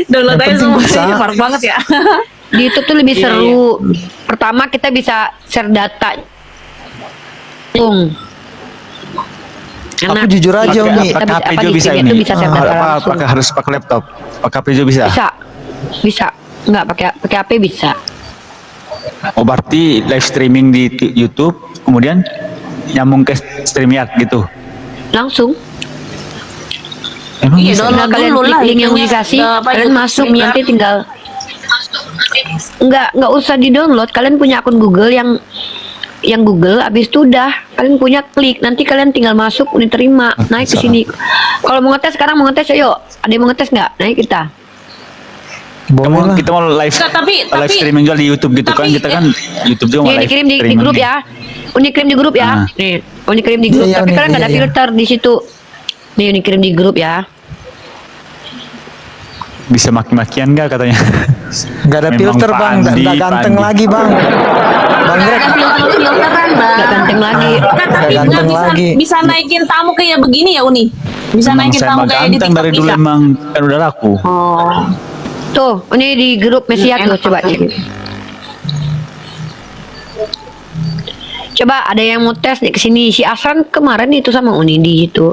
Download aja Yang penting bisa. semuanya, parah banget ya. Di YouTube tuh lebih Iya, seru. Pertama kita bisa share data. Aku jujur aja Uni. Pakai HP di juga bisa StreamYard ini. tuh bisa share data Apa langsung. pakai harus pakai laptop? Pakai HP juga bisa. Bisa. Nggak pakai HP bisa. Oh, berarti live streaming di YouTube, kemudian nyambung ke StreamYard gitu. Langsung. Emang Iya, bisa? download Kalian dulu lah klik link yang itunya, dikasih, apa, kalian YouTube masuk StreamYard. nanti tinggal nggak usah di download, kalian punya akun Google yang Google, habis itu udah kalian punya klik, nanti kalian tinggal masuk, diterima, naik ke sini. Kalau mau ngetes sekarang, mau ngetes ayo, ada yang mau ngetes nggak? Naik kita. Boleh lah. Kita mau live Nggak, tapi- streaming juga di YouTube gitu kan, tapi- kita kan YouTube juga mau Nih live dikirim di streaming. grup ya. Uni kirim di grup ya. Ah. Nih, Uni kirim di grup. Iya, Tapi Uni, kalian nggak ada iya, iya. filter di situ. Nih Uni kirim di grup ya. Bisa maki-makian nggak katanya? Nggak ada Memang filter Bang, Pandi, nggak ganteng Pandi. lagi Bang. Bang Greg. Ada filteran, Bang. Nggak ganteng lagi. Kan tapi Nggak nggak ganteng bisa lagi. bisa naikin tamu kayak begini ya, Uni. Bisa Emang naikin saya tamu mah kayak di ganteng TikTok dari dulu bisa. emang kan udah laku. Oh. Tuh, ini di grup Mesia tuh, Enak coba banget. cek. Coba ada yang mau tes nih kesini. Si Asran kemarin itu sama Uni di itu.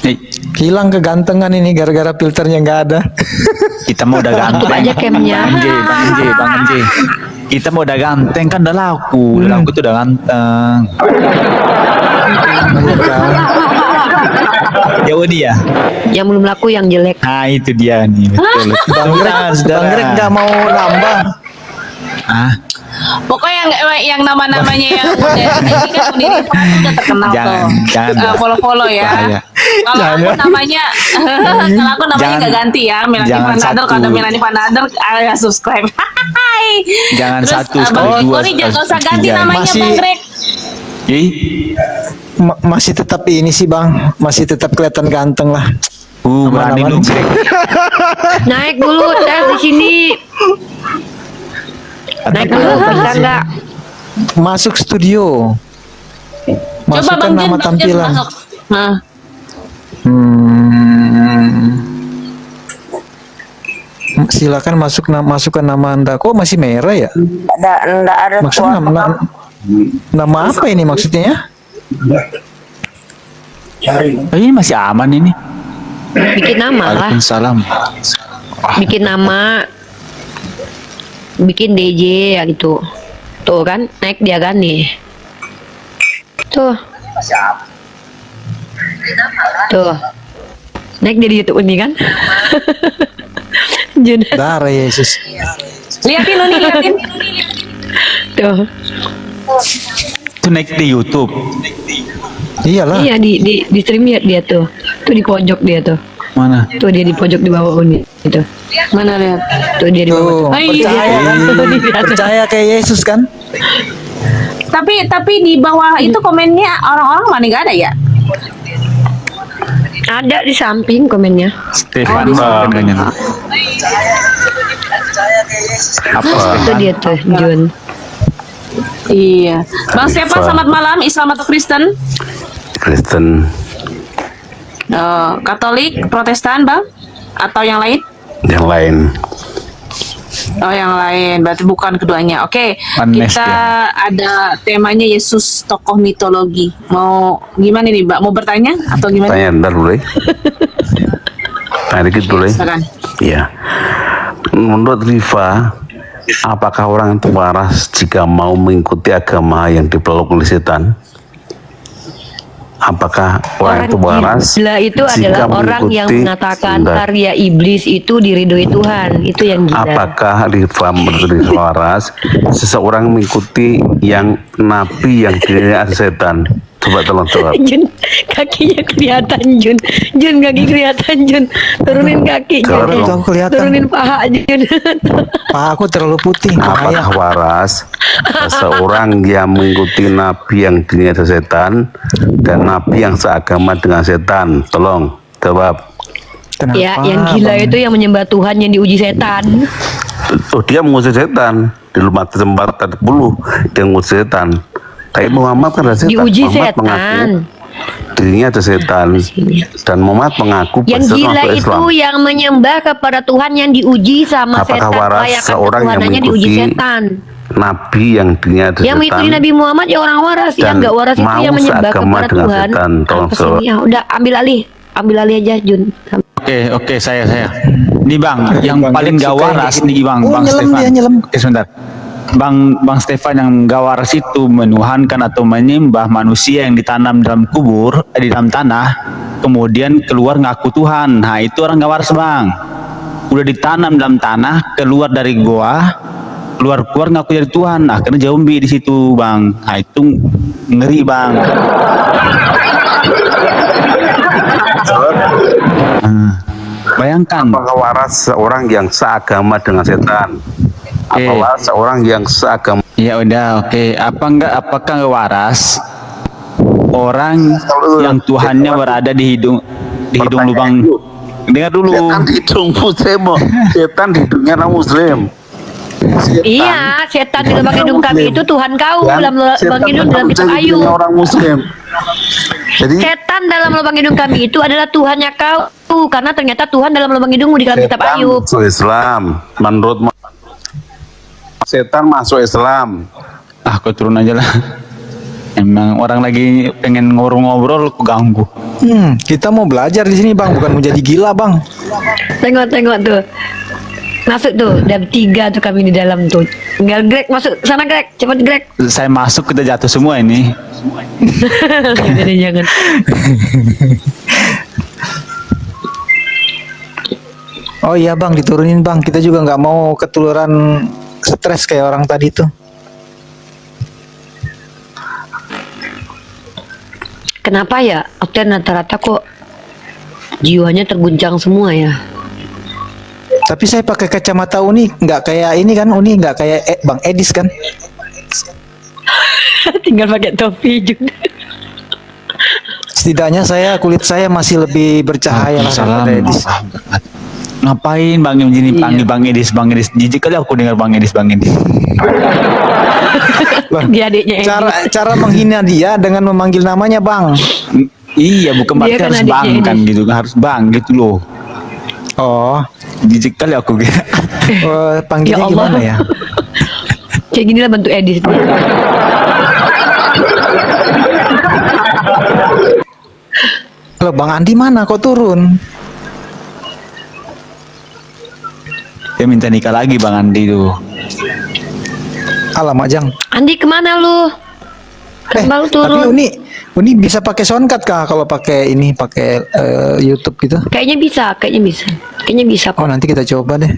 Nih, Hilang kegantengan ini gara-gara filternya nggak ada. kita mau udah ganteng. Tutup aja camnya. Bang NJ. Kita mau udah ganteng kan udah laku. Udah laku tuh udah ganteng. Ya Udi ya. Yang belum laku yang jelek. Nah itu dia nih betul. Bang Greg nggak mau nambah. Ah, Pokoknya yang nama-namanya yang modern ini kan Unirifa udah terkenal Jangan, tuh. Follow-follow ya. Bahaya. Kalau aku namanya kalau aku namanya Jangan- nggak ganti ya, Melani jangan Panadel. satu. Kalau Melani Panadel ya subscribe. Jangan Terus, satu, Bang sekali Greg, dua, Kori jangan sekali usah ganti tiga. namanya Masih- Bang Greg. Ih, Masih tetap ini sih bang, masih tetap kelihatan ganteng lah. berani Aman-aman. lu, Greg. Naik dulu tes di sini. Naik dulu bisa enggak? Masuk studio. Coba Masukkan Bang Jun, nama Bang Jun tampilan. masuk. Nah, Silakan masukkan nama Anda. Kok masih merah ya? Enggak ada Maksudnya nama apa ini maksudnya ya? Ini masih aman ini. bikin nama lah. Waalaikumsalam. Bikin nama. Bikin DJ ya gitu. Tuh kan, naik dia kan nih. Tuh. Tuh. Naik dia di YouTube ini kan. Jun. Darah Yesus. liatin Uni, liatin. Tuh. Itu naik di YouTube. Iyalah. Iya di stream ya dia tuh. Tuh di pojok dia tuh. Mana? Tuh dia di pojok di bawah Uni itu. Mana lihat? Tuh dia di bawah. Tuh, Oh, iya. percaya kan? Tuh di atas. Percaya kayak Yesus kan? Tapi di bawah itu komennya orang-orang mana nggak ada ya? Ada di samping komennya. Stefan katanya. Apa? Itu dia tuh Jun. Iya. Bang Stefan, selamat malam. Islam atau Kristen? Kristen Katolik, Protestan, Bang? Atau yang lain? yang lain. Oh, yang lain. Berarti bukan keduanya. Oke. Anes Kita dia. ada temanya Yesus tokoh mitologi. Mau gimana nih, Mbak? Mau bertanya atau gimana? Tanya ntar boleh? Tanya dikit boleh? Silakan. Iya. Menurut Riva, apakah orang itu waras jika mau mengikuti agama yang dipeluk oleh setan? Apakah orang itu waras gila itu jika adalah orang yang mengikuti- mengatakan Sebentar. karya iblis itu diridhoi Tuhan. Itu yang gila. Apakah Riva menurut waras seseorang mengikuti yang nabi yang dirinya ada setan? Coba tolong jawab. Jun, kakinya kelihatan Jun. Jun kaki kelihatan Jun. Turunin kaki Kalau Jun. itu aku kelihatan. Turunin paha Jun. Pak aku terlalu putih. Bahaya. Apakah waras seseorang yang mengikuti nabi yang dirinya ada setan dan nabi yang seagama dengan setan? Tolong jawab. Kenapa? Ya, yang gila Bang? itu yang menyembah Tuhan yang diuji setan. Oh, dia mengusir setan di rumah tempat 40 dia mengusir setan. Tapi Muhammad kan ada setan. Diuji Muhammad setan. mengaku dirinya ada setan dan Muhammad mengaku Yang bersetan gila masuk itu Islam. yang menyembah kepada Tuhan yang diuji sama Apakah setan. waras Layakan seorang yang ketuhanannya diuji mengikuti setan. Nabi yang dirinya ada Yang mengikuti setan? Nabi Muhammad ya orang waras, yang Dan nggak waras itu mau yang menyembah seagama kepada dengan Tuhan. setan. Tolong Apa sih jawab. ini? Ya, udah ambil alih aja Jun. Oke, saya. Nih Bang, yang Bang, paling gak suka yang waras kayak gini. nih Bang, Oh, Bang nyelam Stefan. dia, nyelam. Oke, sebentar. Bang Stefan yang gak waras itu menuhankan atau menyembah manusia yang ditanam dalam kubur, di dalam tanah, kemudian keluar ngaku Tuhan. Nah, itu orang gak waras, Bang. Udah ditanam dalam tanah, keluar dari goa, keluar ngaku dari Tuhan. Nah, karena zombie di situ, Bang. Nah, itu ngeri, Bang. Bayangkan. Apakah waras seorang yang seagama dengan setan? Apa waras seorang yang seagama? Ya udah, oke. Apakah nggak waras orang yang Tuhannya berada di hidung lubang? Dengar dulu. Setan di hidung muslim, setan di hidungnya orang muslim. Iya, setan di lubang hidung kami itu Tuhan kau dalam lubang hidung dalam kitab Ayub. Orang muslim. Jadi Setan dalam lubang hidung kami itu adalah Tuhannya kau, karena ternyata Tuhan dalam lubang hidungmu di dalam kitab setan Ayub. masuk Islam. Menurut setan masuk Islam. Aku turun aja lah. Emang orang lagi pengen ngobrol-ngobrol, aku ganggu. Kita mau belajar di sini bang, bukan mau jadi gila bang. Tengok tuh. Masuk tuh, ada 3 tuh kami di dalam tuh. Tinggal Greg masuk sana Greg, cepat Greg. Saya masuk, kita jatuh semua ini. Jangan. Oh iya bang, diturunin bang. Kita juga nggak mau ketularan stres kayak orang tadi tuh. Kenapa ya? Okten rata-rata kok jiwanya terguncang semua ya. Tapi saya pakai kacamata Uni nggak kayak ini kan, Uni nggak kayak Bang Edis kan? Tinggal pakai topi juga. Setidaknya kulit saya masih lebih bercahaya lah Salam. daripada Edis. Ngapain Bang Em jadi panggil Bang Edis, Bang Edis? Jijik kali aku dengar Bang Edis, Bang Edis. Dia adiknya Cara menghina dia dengan memanggil namanya Bang. Iya, bukan Dia berarti kan harus adiknya Bang Edis. kan gitu, harus Bang gitu loh. Oh, Jijik kali aku gitu. panggilnya Ya Allah. gimana ya? Kayak gini lah bentuk Edis. Loh, Bang Andi mana kok turun? Dia minta nikah lagi Bang Andi tuh. Alamak Jang. Andi kemana lu? Kan baru Tapi turun. Uni bisa pakai soundcard kah kalau pakai YouTube gitu? Kayaknya bisa. Kayaknya bisa Oh, kok. nanti kita coba deh.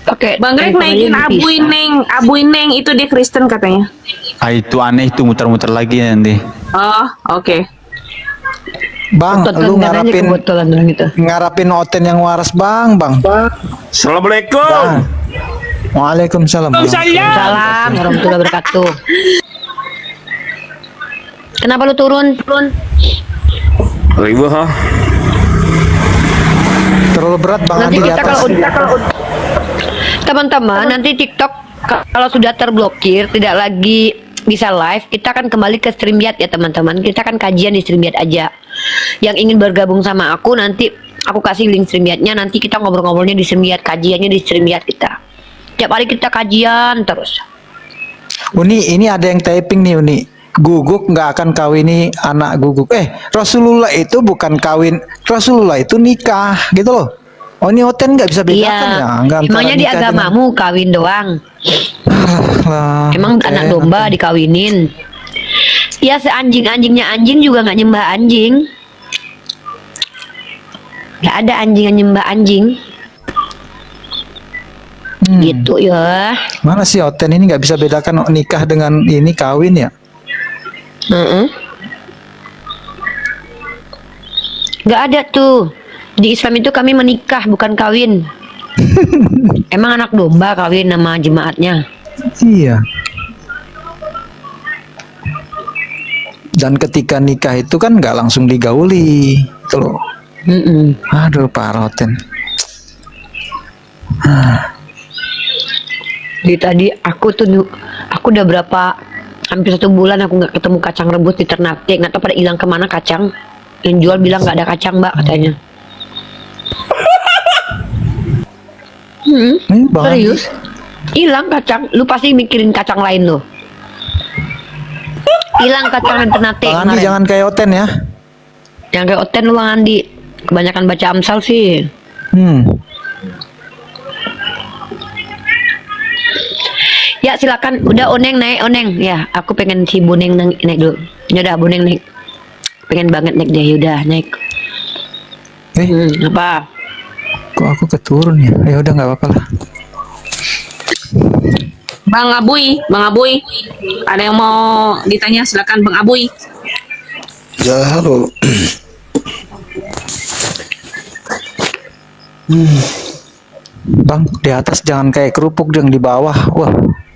Pakai. Bang Greg naikin Abu Ineng itu dia Kristen katanya. Ah itu aneh itu muter-muter lagi nanti. Oh, oke. Bang, lu ngarapin gitu. ngarapin Oten yang waras, Bang. Assalamualaikum. Bang. Waalaikumsalam. Salam warahmatullahi wabarakatuh. Kenapa lu turun? Ribu ha. Terlalu berat Bang Nanti Andi di kita atas. kalau teman-teman nanti TikTok kalau sudah terblokir tidak lagi bisa live, kita akan kembali ke StreamYard ya teman-teman. Kita akan kajian di StreamYard aja. Yang ingin bergabung sama aku nanti aku kasih link StreamYard-nya, nanti kita ngobrol-ngobrolnya di StreamYard, kajiannya di StreamYard kita. Tiap hari kita kajian terus. Uni, ini ada yang typing nih Uni. Guguk nggak akan kawini anak Guguk. Rasulullah itu bukan kawin, Rasulullah itu nikah gitu loh. Oh, ini Oten nggak bisa bedakan ya? Iya. Nggak antara Emangnya di nikah dengan- agamamu kawin doang? Lah, Emang oke. anak domba dikawinin? Ya seanjing-anjingnya anjing juga nggak nyembah anjing. Nggak ada anjing yang nyembah anjing. Gitu ya. Mana sih Oten ini nggak bisa bedakan nikah dengan ini kawin ya? Nggak ada tuh. Di Islam itu kami menikah bukan kawin. Emang anak domba kawin nama jemaatnya? Iya. Dan ketika nikah itu kan nggak langsung digauli, gitu loh. Aduh, parah Oten. Di tadi aku udah hampir 1 bulan aku nggak ketemu kacang rebus di Ternate, nggak tahu pada hilang kemana kacang. Yang jual bilang nggak ada kacang Mbak katanya. Bang Serius? Hilang kacang. Lu pasti mikirin kacang lain loh. Hilang kacang yang Ternate Bang Andi kemarin. jangan kayak Oten ya. Yang kayak Oten lu Bang Andi. Kebanyakan baca Amsal sih. Ya silakan, udah Oneng naik Oneng. Ya, aku pengen si Boneng naik dulu. Ya udah Boneng naik. Pengen banget naik dia, yaudah naik. Apa? Kok aku keturun ya? Ya udah nggak apa-apa lah. Bang Abuy, ada yang mau ditanya silakan Bang Abuy. Ya, halo. Bang, di atas jangan kayak kerupuk dong, di bawah. Wah,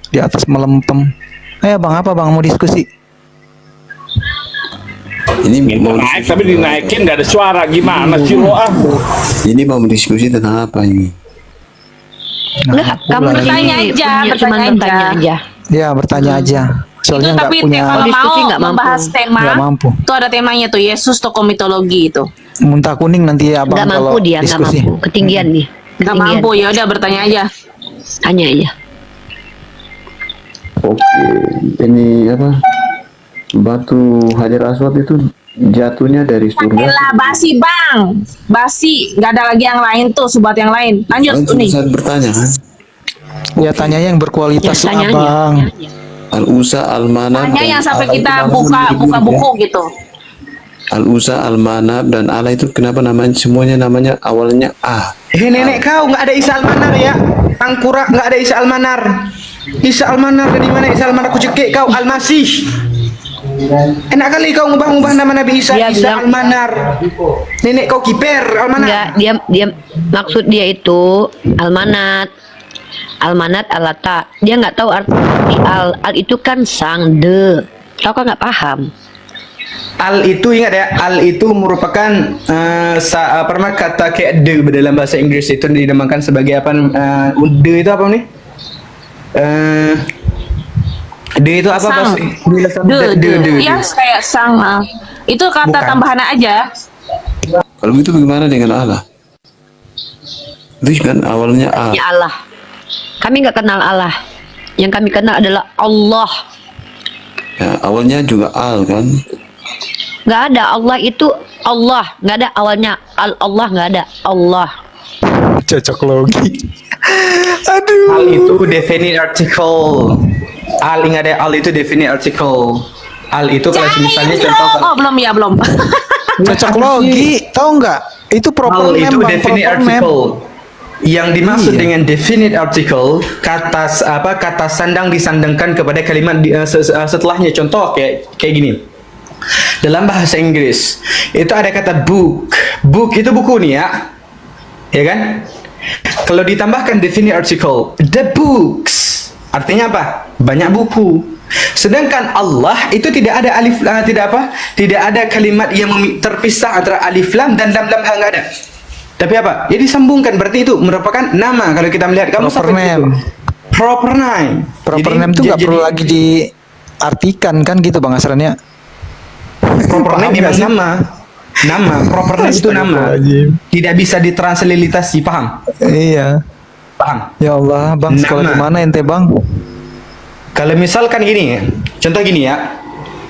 di atas melempem. Ayo Bang, apa Bang mau diskusi? Ini mau Naik tapi dinaikin nggak ada suara, gimana sih lo ah? Ini mau diskusi tentang apa ini? Enggak, kamu bertanya aja, cuma bertanya aja. Ya, bertanya aja. Soalnya Itu nggak tapi punya, kalau diskusi mau nggak mampu. membahas tema, nggak mampu. itu ada temanya tuh Yesus tokoh mitologi itu. Muntah kuning nanti ya Bang Nggak kalau mampu dia, nggak diskusi. mampu. Ketinggian nih. Nggak Ketinggian. mampu ya udah bertanya aja. Tanya aja. Oke, ini apa? Batu Hajar Aswad itu jatuhnya dari surga. Lah basi Bang, basi, nggak ada lagi yang lain tuh, subat yang lain. Lanjut Kan Uni. susah bertanya kan? Ya tanyanya yang berkualitas Ya, tanya aja. Abang. Al-Usa, Al-Manab, Tanya yang sampai Allah kita itu buka namanya buku gitu. Al-Usa, Al-Manab, dan Allah itu kenapa namanya semuanya namanya awalnya A? Nenek kau nggak ada Isa Almanar ya? Tangkurak nggak ada Isa Almanar. Isa Almanar dari mana? Isa Almanar aku cekik kau Al-Masih. Enak kali kau ngubah-ngubah nama Nabi Isa. Dia Isa bilang- Almanar. Nenek kau kiper Almanar. Enggak, dia maksud dia itu almanat. Almanat alata. Dia nggak tahu arti al. Al itu kan sang de. Kau kan nggak paham. Al itu ingat ya, al itu merupakan pernah kata kayak the dalam bahasa Inggris itu dinamakan sebagai apa? The itu apa nih? The itu apa Sang. bahasa? De. Ya kayak sang. Itu kata Bukan. tambahan aja. Kalau begitu bagaimana dengan Allah? Itu kan awalnya A. Ya Allah. Kami nggak kenal Allah. Yang kami kenal adalah Allah. Ya, awalnya juga Al kan. Nggak ada Allah itu Allah. Nggak ada awalnya Allah nggak ada Allah. Cocok logi. Aduh. Al itu definite article. Al ingat ya, al itu definite article. Al itu kalau misalnya contoh Oh belum ya belum. Cocok logi, tahu nggak? Itu proper al name, itu Bang, definite proper name. article. Yang dimaksud Iya. dengan definite article kata sandang disandangkan kepada kalimat setelahnya. Contoh kayak gini. Dalam bahasa Inggris itu ada kata book. Book itu buku nih ya. Ya kan? Kalau ditambahkan definite article, the books. Artinya apa? Banyak buku. Sedangkan Allah itu tidak ada alif tidak ada kalimat yang terpisah antara alif lam dan lam ha, nggak ada. Tapi apa? Ya disambungkan, berarti itu merupakan nama. Kalau kita melihat kamu Proper sampai di situ. name. Proper name. Proper Jadi- name tuh nggak jadi- perlu lagi diartikan kan gitu Bang Asrannya. Proper name Paham nggak memang sih? nama. Proper name itu nama. Astagfirullahaladzim. Tidak bisa ditranslitasi, paham? Iya. Paham? Ya Allah, Bang, sekolah Nama. di mana ente, Bang? Kalau misalkan gini, contoh gini ya.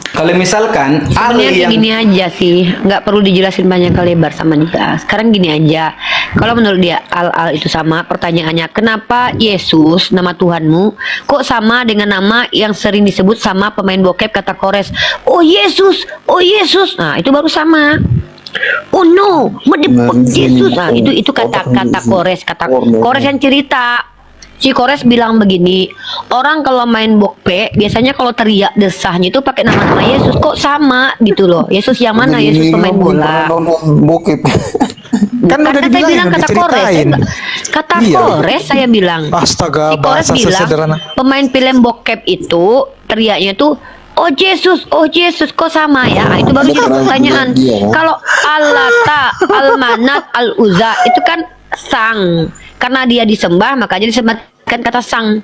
Kalau misalkan al Sebenarnya kayak yang gini aja sih, nggak perlu dijelasin banyak kali lebar sama dia. Sekarang gini aja, kalau menurut dia al itu sama, pertanyaannya kenapa Yesus nama Tuhanmu kok sama dengan nama yang sering disebut sama pemain bokep kata Kores? Oh Yesus, nah itu baru sama. Oh no, Yesus, nah itu kata Kores, Kores yang cerita. Si Kores bilang begini, orang kalau main bokpe biasanya kalau teriak desahnya itu pakai nama-nama Yesus, kok sama gitu loh. Yesus yang mana? Yesus pemain bola. Bokep. Kan udah Saya dibilangin, bilang udah kata Kores, diceritain. kata Iya. Kores saya bilang. Astaga, Si Kores bahasa bilang sesederhana. pemain film bokep itu teriaknya tuh oh Yesus, kok sama ya? Nah, itu baru jadi pertanyaan. Kalau Al-Lata, Al-Manat, Al-Uzza itu kan sang. Karena dia disembah makanya disebutkan kata sang.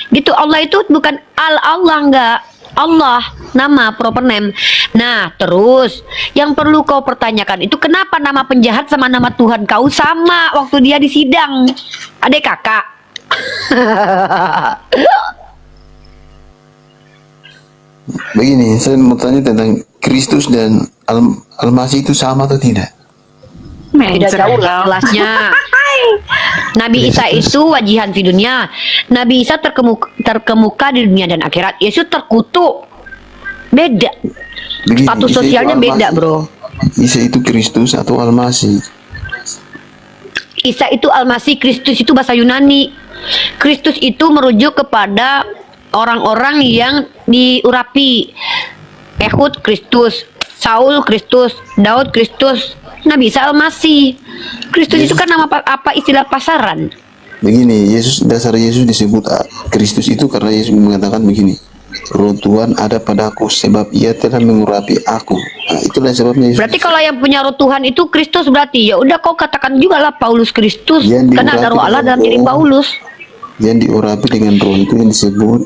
Gitu, Allah itu bukan Allah enggak. Allah, nama proper name. Nah, terus yang perlu kau pertanyakan itu kenapa nama penjahat sama nama Tuhan kau sama waktu dia di sidang? Adek kakak. Begini, saya mau tanya tentang Kristus dan Al-Masih itu sama atau tidak? Tidak jauh lah kelasnya. Nabi Isa itu wajihan di dunia. Nabi Isa terkemuka di dunia dan akhirat. Yesus terkutuk. Beda. Begini, Status Isa itu sosialnya beda, Al-Masih. bro. Isa itu Kristus atau Al-Masih? Isa itu Al-Masih, Kristus itu bahasa Yunani. Kristus itu merujuk kepada orang-orang yang diurapi. Ehud Kristus, Saul Kristus, Daud Kristus, Nabi Isa Al-Masih. Kristus itu kan nama apa istilah pasaran. Begini, dasar Yesus disebut Kristus itu karena Yesus mengatakan begini, Roh Tuhan ada padaku sebab ia telah mengurapi aku. Nah, itulah sebabnya Yesus. Berarti kalau yang punya roh Tuhan itu Kristus berarti ya udah kau katakan juga lah Paulus Kristus Yang karena ada roh Allah dalam diri Paulus. Yang diurapi dengan roh itu yang disebut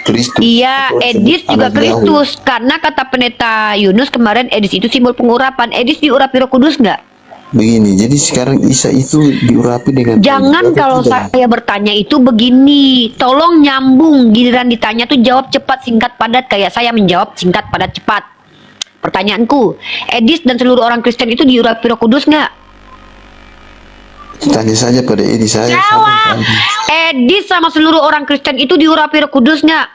Kristus. Iya, Atau Edis disebut juga anak Yahweh. Kristus karena kata pendeta Yunus kemarin Edis itu simbol pengurapan. Edis diurapi Roh Kudus nggak? Begini, jadi sekarang Isa itu diurapi dengan Jangan roh atau kalau tidak? saya bertanya itu begini, tolong nyambung giliran ditanya tuh jawab cepat singkat padat kayak saya menjawab singkat padat cepat. Pertanyaanku, Edis dan seluruh orang Kristen itu diurapi Roh Kudus nggak? Tanya saja pada Edi saya. Jawab. Edis sama seluruh orang Kristen itu diurapi Roh Kudus nggak?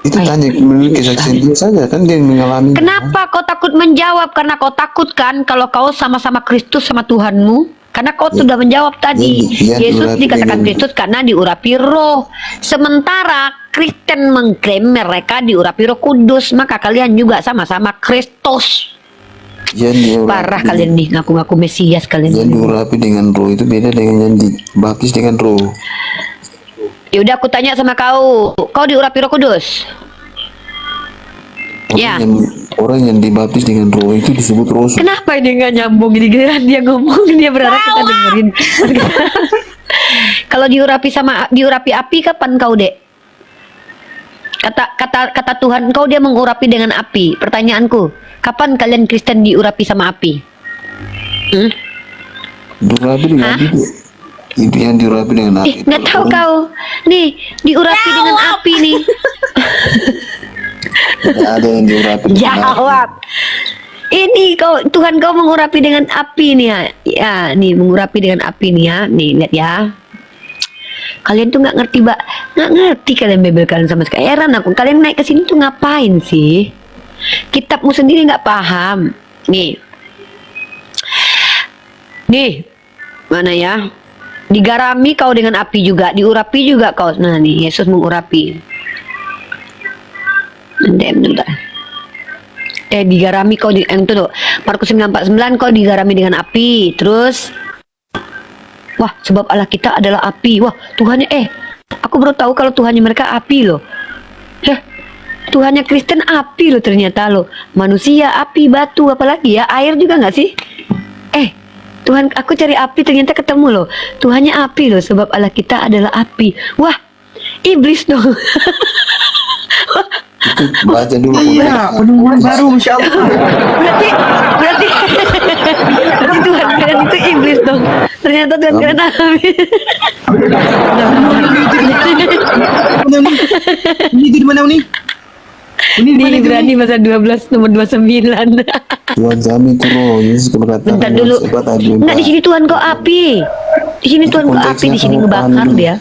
Itu tanya menurut kesaksian dia saja kan dia yang mengalami. Kenapa kau takut menjawab? Karena kau takut kan kalau kau sama-sama Kristus sama Tuhanmu. Karena kau sudah menjawab tadi, Yesus dikatakan Kristus karena diurapi roh. Sementara Kristen mengklaim mereka diurapi Roh Kudus, maka kalian juga sama-sama Kristus. Parah kalian nih, ngaku-ngaku Mesias kalian. Yang diurapi dengan roh itu beda dengan yang dibaptis dengan roh. Yaudah aku tanya sama kau diurapi Roh Kudus? Orang yang dibaptis dengan roh itu disebut rasul. Kenapa dia nggak nyambung? Ini giliran dia ngomong, dia berharap kita dengerin. Kalau diurapi api kapan kau, Dek? Kata Tuhan kau dia mengurapi dengan api. Pertanyaanku, kapan kalian Kristen diurapi sama api? Diurapi dengan api itu yang diurapi dengan api. Nggak tahu kau. Nih, diurapi dengan api nih. Ada yang diurapi dengan Jawab. Ini Tuhan kau mengurapi dengan api nih ya. Ya, nih mengurapi dengan api nih ya. Nih lihat ya. Kalian tuh nggak ngerti kalian Bible kalian sama sekali. Heran aku, kalian naik ke sini tuh ngapain sih? Kitabmu sendiri nggak paham. Nih, mana ya? Digarami kau dengan api juga, diurapi juga kau. Nah nih, Yesus mengurapi. Bentar. Digarami kau yang itu tuh. Markus 9:49 kau digarami dengan api. Terus wah, sebab Allah kita adalah api. Wah, Tuhannya aku baru tahu kalau Tuhannya mereka api loh. Tuhannya Kristen api loh ternyata loh. Manusia api, batu, apalagi ya, air juga nggak sih? Tuhan, aku cari api ternyata ketemu loh. Tuhannya api loh, sebab Allah kita adalah api. Wah, iblis dong. Baca dulu. Iya, penemuan baru, Masya Allah. Berarti Tuhan kalian itu iblis dong. Ternyata Tuhan kalian api. Ini di mana nih? Ini di Ibrani pasal 12 nomor 29. Tuhan kami itu roh, Yesus berkata. Bentar dulu. Enggak, di sini Tuhan kau api. Di sini Tuhan kau api, di sini ngebakar dia.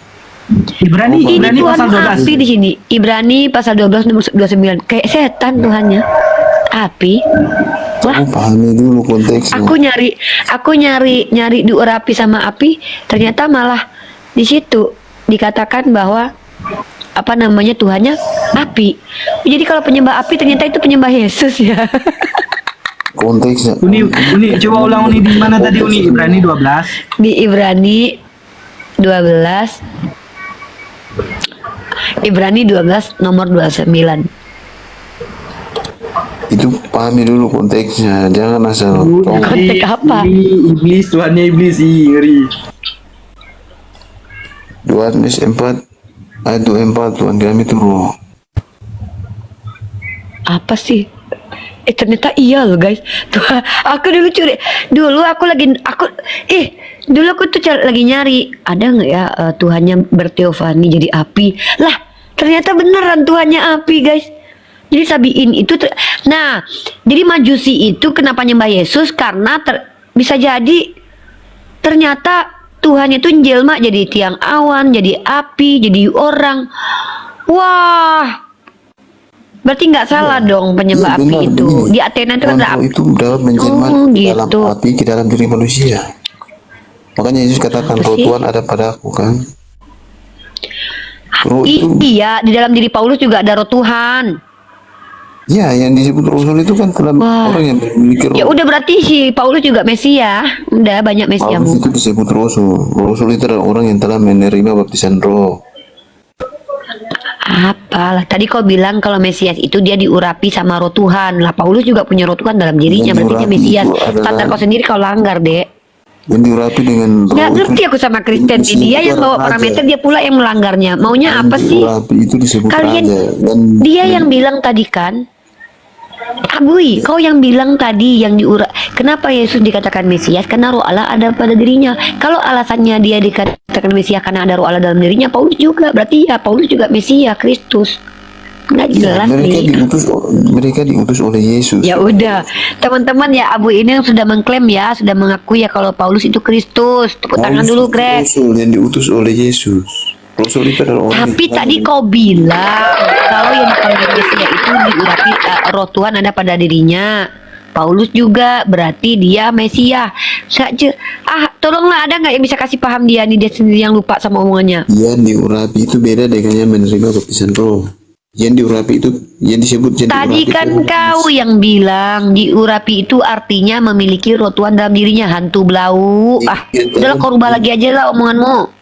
Ibrani Tuhan pasal 12. api di sini. Ibrani pasal 12 nomor 29. Kayak setan Tuhannya. Api. Wah, pahami dulu konteksnya. Aku nyari diurapi sama api, ternyata malah di situ dikatakan bahwa apa namanya Tuhannya api. Jadi kalau penyembah api ternyata itu penyembah Yesus ya. Konteksnya. Uni coba ulang Uni di mana tadi Uni? Ibrani 12. Di Ibrani 12 nomor 29. Itu pahami dulu konteksnya, jangan asal Konteks apa? Iblis, Tuhannya iblis sih, ngeri. 2 Yohanes 4 ayat 24, Tuhan kami itu roh. Apa sih? Ternyata iya loh guys. Tuh, aku dulu dulu aku tuh lagi nyari ada nggak ya Tuhannya berteofani jadi api. Lah, ternyata beneran Tuhannya api guys. Jadi Sabiin itu nah, jadi Majusi itu kenapa nyembah Yesus karena bisa jadi ternyata Tuhannya itu jelma jadi tiang awan, jadi api, jadi orang. Wah, berarti nggak salah dong penyembah api itu. Benar. Di Athena itu ada api. Itu dalam menjelma dalam gitu. api ke dalam diri manusia. Makanya Yesus katakan roh Tuhan ada padaku kan. Roh iya, di dalam diri Paulus juga ada roh Tuhan. Ya, yang disebut Rasul itu kan dalam orang yang memiliki roh. Ya udah berarti si Paulus juga Mesia. Udah banyak Mesiamu. Paulus itu disebut Rasul. Rasul itu adalah orang yang telah menerima baptisan roh. Apalah, tadi kau bilang kalau Mesias itu dia diurapi sama roh Tuhan. Lah Paulus juga punya roh Tuhan dalam dirinya, berarti dia Mesias. Standar kau sendiri kau langgar, Dek. Yang diurapi dengan roh. Nggak ngerti aku sama Kristen. Dia yang bawa parameter, dia pula yang melanggarnya. Maunya apa sih? Itu disebut kalian raja. Dia yang bilang tadi kan, Abui, kau yang bilang tadi yang kenapa Yesus dikatakan Mesias? Karena roh Allah ada pada dirinya. Kalau alasannya dia dikatakan Mesias karena ada roh Allah dalam dirinya, Paulus juga berarti ya Paulus juga Mesias, Kristus. Nggak jelas nih. Mereka diutus oleh Yesus. Ya udah, teman-teman ya Abu ini yang sudah mengklaim ya, sudah mengakui ya kalau Paulus itu Kristus. Tepuk tangan dulu, Greg. Rasul yang diutus oleh Yesus. Rasul itu adalah orang. Tapi tadi kau bilang kalau yang dipanggil Mesias itu diurapi roh Tuhan ada pada dirinya. Paulus juga, berarti dia Mesia. Tolonglah, ada nggak yang bisa kasih paham dia nih, dia sendiri yang lupa sama omongannya. Yang diurapi itu beda dengan yang menerima baptisan roh. Yang diurapi itu yang disebut yang Tadi diurapi kan itu kau yang bilang diurapi itu artinya memiliki roh Tuhan dalam dirinya, hantu belau. Udahlah kau rubah lagi aja lah omonganmu.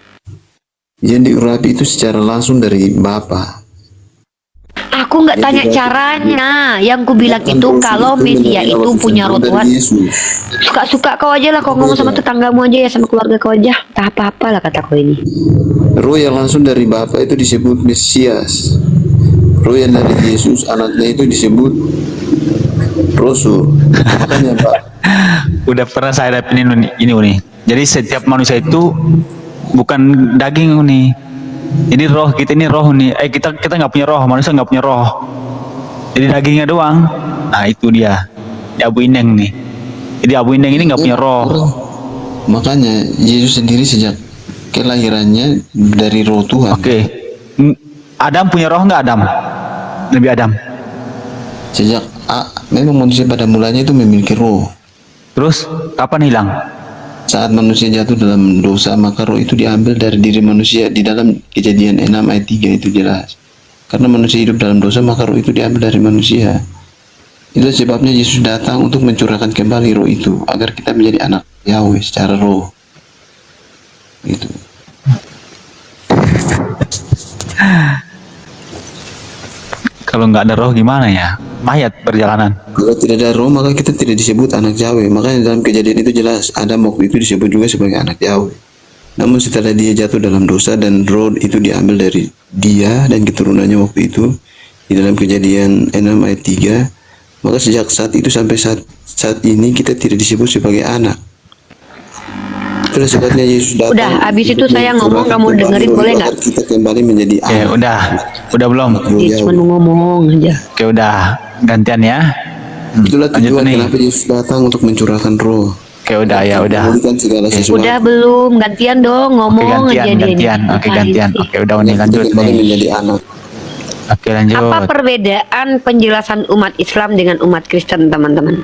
yang diurapi itu secara langsung dari Bapa. Aku nggak tanya caranya. Yang ku bilang itu kalau Mesia itu punya roh Tuhan. Suka-suka kau aja lah, kau ngomong sama tetanggamu aja ya, sama keluarga kau aja. Tak apa-apa lah kataku ini. Roh yang langsung dari Bapa itu disebut Mesias. Roh yang dari Yesus anaknya itu disebut Rasul. Makanya Pak, Udah pernah saya dapetin ini Uni. Jadi setiap manusia itu bukan daging Uni. Ini roh, kita ini roh nih. Kita nggak punya roh, manusia nggak punya roh. Jadi dagingnya doang. Nah itu dia. Di Abu Ineng nih. Jadi Abu Ineng ini nggak punya roh. makanya Yesus sendiri sejak kelahirannya dari roh Tuhan. Oke. Adam punya roh nggak Adam? Nabi Adam. Sejak memang manusia pada mulanya itu memiliki roh. Terus kapan hilang? Saat manusia jatuh dalam dosa, maka roh itu diambil dari diri manusia. Di dalam Kejadian 6 ayat 3 itu jelas. Karena manusia hidup dalam dosa, maka roh itu diambil dari manusia. Itu sebabnya Yesus datang untuk mencurahkan kembali roh itu, agar kita menjadi anak Yahweh secara roh. Itu. Kalau nggak ada roh gimana ya? Mayat perjalanan. Kalau tidak ada roh, maka kita tidak disebut anak Yahweh. Makanya dalam Kejadian itu jelas, Adam waktu itu disebut juga sebagai anak Yahweh. Namun setelah dia jatuh dalam dosa dan roh itu diambil dari dia dan keturunannya waktu itu, di dalam Kejadian 6 ayat 3, maka sejak saat itu sampai saat ini kita tidak disebut sebagai anak. Itulah sebabnya Yesus datang. Udah, habis itu saya ngomong, kamu dengerin boleh nggak? Agar kita kembali menjadi Oke, anak. udah belum? Dia cuma ngomong aja. Oke, udah gantian ya. Itulah Lanjut tujuan nih. kenapa Yesus datang untuk mencurahkan roh. Oke, udah ya, udah. Memulihkan segala sesuatu. Udah belum? Gantian dong, Oke, ngomong aja dia ini. gantian. Oke, gantian. Oke, udah Uni Kita lanjut kembali nih. menjadi anak. Oke, lanjut. Apa perbedaan penjelasan umat Islam dengan umat Kristen, teman-teman?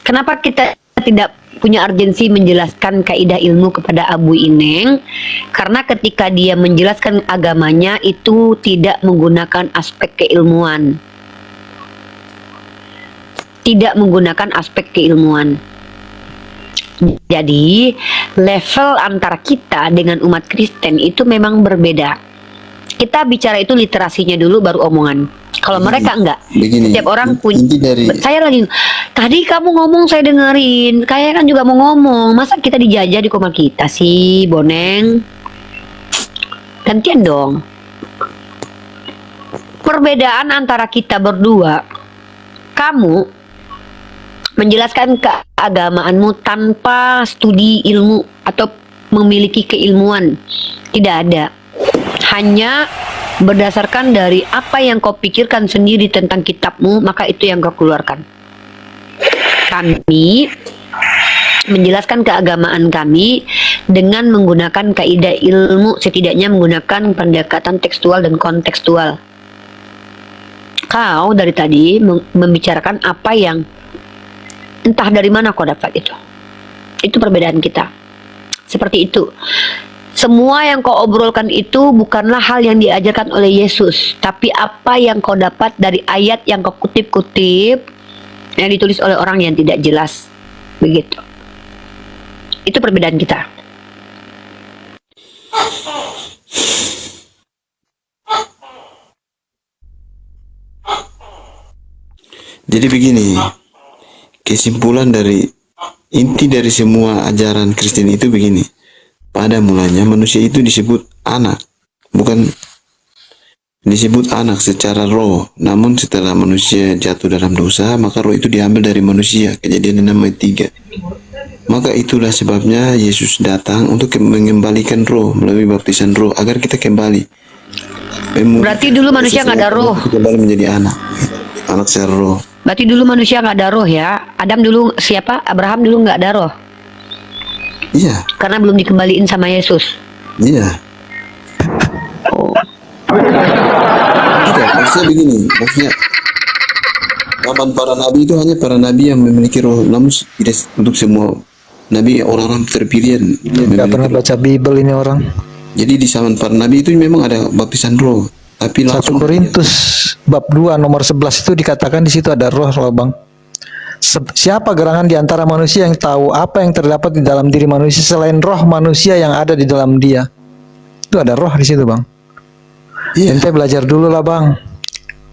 Kenapa kita tidak punya urgensi menjelaskan kaidah ilmu kepada Abu Ineng? Karena ketika dia menjelaskan agamanya itu tidak menggunakan aspek keilmuan. Tidak menggunakan aspek keilmuan. Jadi, level antara kita dengan umat Kristen itu memang berbeda. Kita bicara itu literasinya dulu baru omongan. Kalau mereka enggak, Begini, setiap orang punya. inti dari Saya lagi, tadi kamu ngomong saya dengerin. Kayak kan juga mau ngomong. Masa kita dijajah di koma kita sih, Boneng? Gantian dong. Perbedaan antara kita berdua, kamu menjelaskan keagamaanmu tanpa studi ilmu atau memiliki keilmuan. Tidak ada. Hanya berdasarkan dari apa yang kau pikirkan sendiri tentang kitabmu, maka itu yang kau keluarkan. Kami menjelaskan keagamaan kami dengan menggunakan kaidah ilmu, setidaknya menggunakan pendekatan tekstual dan kontekstual. Kau dari tadi membicarakan apa yang entah dari mana kau dapat itu. Itu perbedaan kita. Seperti itu. Semua yang kau obrolkan itu bukanlah hal yang diajarkan oleh Yesus, tapi apa yang kau dapat dari ayat yang kau kutip-kutip yang ditulis oleh orang yang tidak jelas. Begitu. Itu perbedaan kita. Jadi begini, kesimpulan dari inti dari semua ajaran Kristen itu begini. Pada mulanya manusia itu disebut anak, bukan disebut anak secara roh. Namun setelah manusia jatuh dalam dosa, maka roh itu diambil dari manusia. Kejadian 6 ayat 3. Maka itulah sebabnya Yesus datang untuk mengembalikan roh melalui baptisan roh agar kita kembali. Berarti dulu manusia nggak ada roh. Kembali menjadi anak secara roh. Berarti dulu manusia nggak ada roh ya. Adam dulu siapa? Abraham dulu nggak ada roh. Iya. Karena belum dikembaliin sama Yesus. Iya. Oh. Tidak, maksudnya begini, maksudnya Zaman para nabi itu hanya para nabi yang memiliki roh, namun tidak untuk semua nabi, orang-orang terpilih yang Nggak pernah memiliki roh. baca Bible ini orang. Jadi di zaman para nabi itu memang ada baptisan roh, tapi 1 langsung Korintus bab 2 nomor 11 itu dikatakan di situ ada roh loh bang. Siapa gerangan di antara manusia yang tahu apa yang terdapat di dalam diri manusia selain roh manusia yang ada di dalam dia? Itu ada roh di situ bang. Iya. Ente belajar dulu lah bang.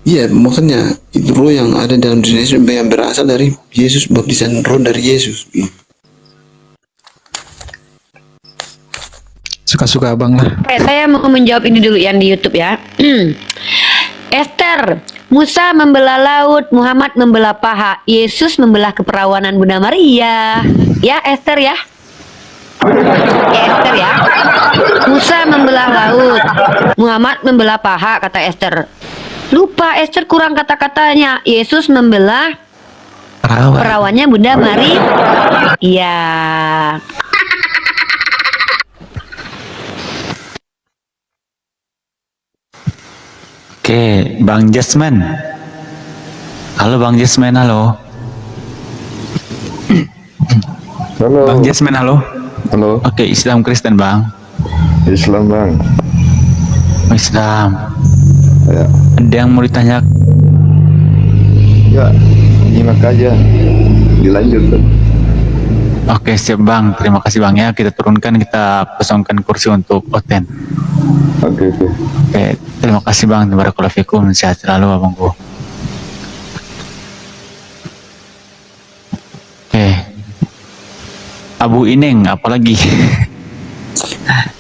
Iya, makanya itu roh yang ada dalam diri Yesus yang berasal dari Yesus, baptisan roh dari Yesus. Suka-suka abang lah. Oke, saya mau menjawab ini dulu yang di YouTube ya. Esther, Musa membelah laut, Muhammad membelah paha, Yesus membelah keperawanan Bunda Maria. Ya Esther ya. Ya Esther ya. Musa membelah laut, Muhammad membelah paha, kata Esther. Lupa Esther, kurang kata-katanya. Yesus membelah perawannya Bunda Maria. Iya. Oke, Bang Jasmine. Halo Bang Jasmine, halo. Halo. Bang Jasmine, halo. Halo. Oke, Islam Kristen Bang. Islam bang. Islam. Ya. Ada yang mau ditanya? Ya. Nyimak aja. Dilanjut. Oke, siap Bang. Terima kasih Bang ya. Kita turunkan, kita pesongkan kursi untuk Oten. Oke. Oke, terima kasih Bang. Barakallahu fikum. Sehat selalu Abangku. Oke. Abu Ineng, apalagi?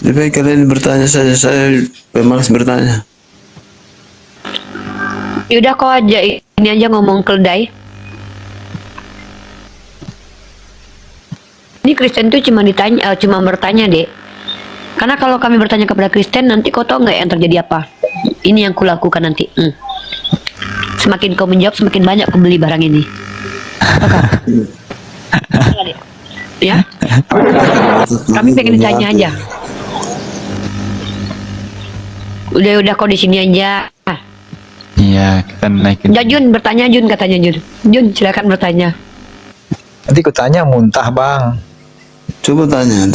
Lebih baik kalian bertanya saja, saya pemalas bertanya. Yaudah kau aja ini aja ngomong keledai. Ini Kristen tuh cuma ditanya, cuma bertanya deh. Karena kalau kami bertanya kepada Kristen, nanti kau tahu nggak yang terjadi apa? Ini yang kulakukan nanti. Semakin kau menjawab, semakin banyak kau beli barang ini. Ya? Kami pengen ditanya aja. Udah kau di sini aja. Iya, kita naikin. Ya Jun, bertanya Jun, katanya Jun. Jun, silakan bertanya. Nanti ku tanya muntah bang. Coba tanya.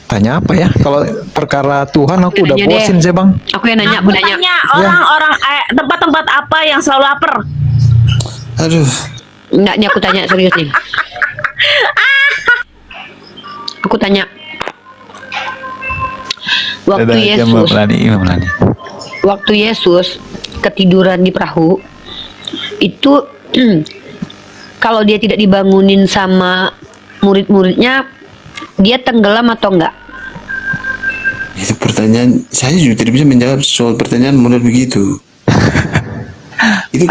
Tanya apa ya? Kalau perkara Tuhan aku udah Nanya bosin deh. sih bang. Aku yang nanya, Aku aku nanya. tanya orang-orang tempat-tempat apa yang selalu lapar? Aduh. Enggak, nih aku tanya serius nih. Aku tanya. Waktu Yesus ketiduran di perahu itu kalau dia tidak dibangunin sama murid-muridnya, dia tenggelam atau enggak? Itu pertanyaan, saya juga tidak bisa menjawab soal pertanyaan model begitu. Itu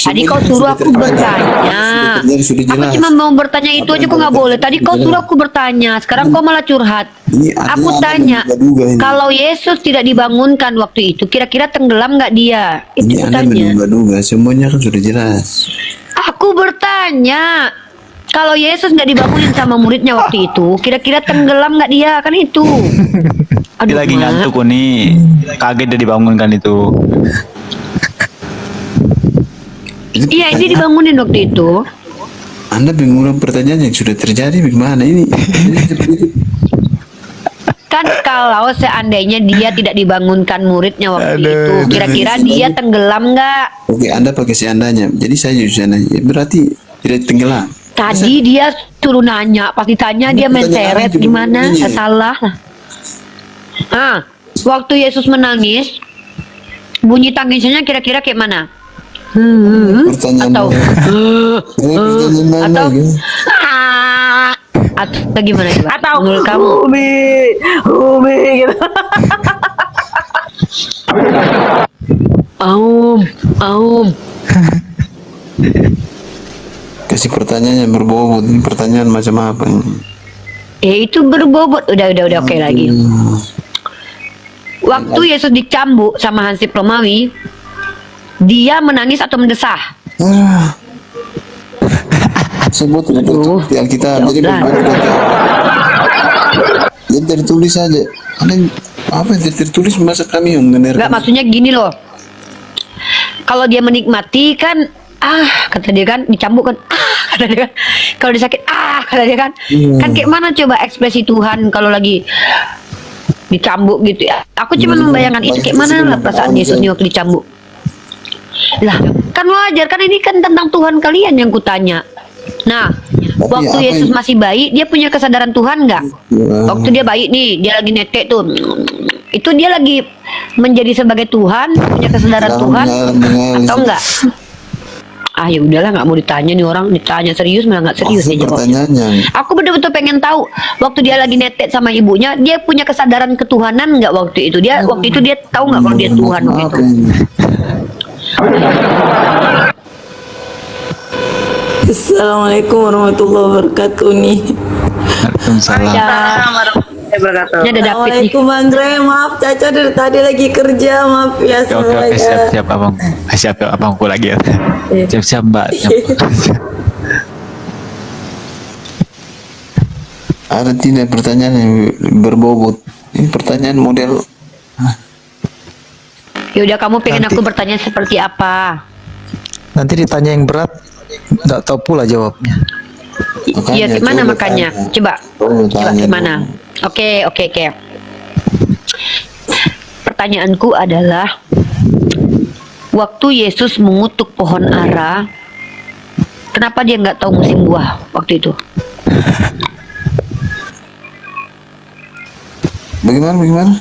Tadi kau suruh aku bertanya. Aku cuma mau bertanya itu aja, kok nggak boleh. Tadi kau suruh aku bertanya, sekarang kau malah curhat. Aku tanya, kalau Yesus tidak dibangunkan waktu itu, kira-kira tenggelam nggak dia? Itu Ini Anda tanya. menduga-duga, semuanya kan sudah jelas. Aku bertanya, kalau Yesus nggak dibangunin sama muridnya waktu itu, kira-kira tenggelam nggak dia? Kan itu. Dia lagi ngantuk nih, kaget dia dibangunkan itu. Iya, ini dibangunin waktu itu. Anda bingung pertanyaan yang sudah terjadi bagaimana ini? Kan kalau seandainya dia tidak dibangunkan muridnya waktu itu, kira-kira dia tenggelam nggak? Oke, Anda pakai seandainya. Jadi saya juga seandainya. Berarti tidak tenggelam. Tadi dia suruh nanya, pas ditanya dia menseret gimana? Salah lah. Waktu Yesus menangis, bunyi tangisnya kira-kira kayak mana? Atau atau gimana coba? Atau menurut kamu? Umi gitu. Aum. Kasih pertanyaan yang berbobot. Ini pertanyaan macam apa ini? Itu berbobot. Udah oke lagi. Waktu Yesus dicambuk sama Hansip Romawi, dia menangis atau mendesah? Sebut itu di Alkitab. Jadi yang tertulis saja. Apa yang tertulis masa kami yang Enggak, maksudnya gini loh. Kalau dia menikmati kan, kata dia kan, dicambuk kan, kata dia kan. Kalau dia sakit, kata dia kan. Kan kayak mana coba ekspresi Tuhan kalau lagi dicambuk gitu ya. Aku cuma membayangkan itu kayak mana lah perasaan Yesus nih waktu dicambuk. Lah, kan wajar kan, ini kan tentang Tuhan kalian yang kutanya. Nah, waktu Yesus masih bayi, dia punya kesadaran Tuhan nggak? Waktu dia bayi nih, dia lagi netek tuh, itu dia lagi menjadi sebagai Tuhan, punya kesadaran Tuhan atau enggak? Ya udahlah, nggak mau ditanya nih orang, ditanya serius malah nggak serius dia jawabnya. Aku betul-betul pengen tahu, waktu dia lagi netek sama ibunya, dia punya kesadaran ketuhanan nggak waktu itu? Waktu itu dia tahu nggak kalau dia Tuhan waktu itu? Assalamualaikum warahmatullahi wabarakatuh nih. Waalaikumsalam. Ini ada David nih. Assalamualaikum Bang Gre, maaf Caca dari tadi lagi kerja, maaf ya Oke, siap abang. Siap abangku lagi ya. Siap Mbak. Ada tidak pertanyaan yang berbobot? Ini pertanyaan model. Yaudah, kamu pengen aku bertanya seperti apa? Nanti ditanya yang berat, nggak tahu pula jawabnya. Iya, gimana makanya? Coba gimana? Oke. Pertanyaanku adalah, waktu Yesus mengutuk pohon ara, kenapa dia nggak tahu musim buah waktu itu? Bagaimana?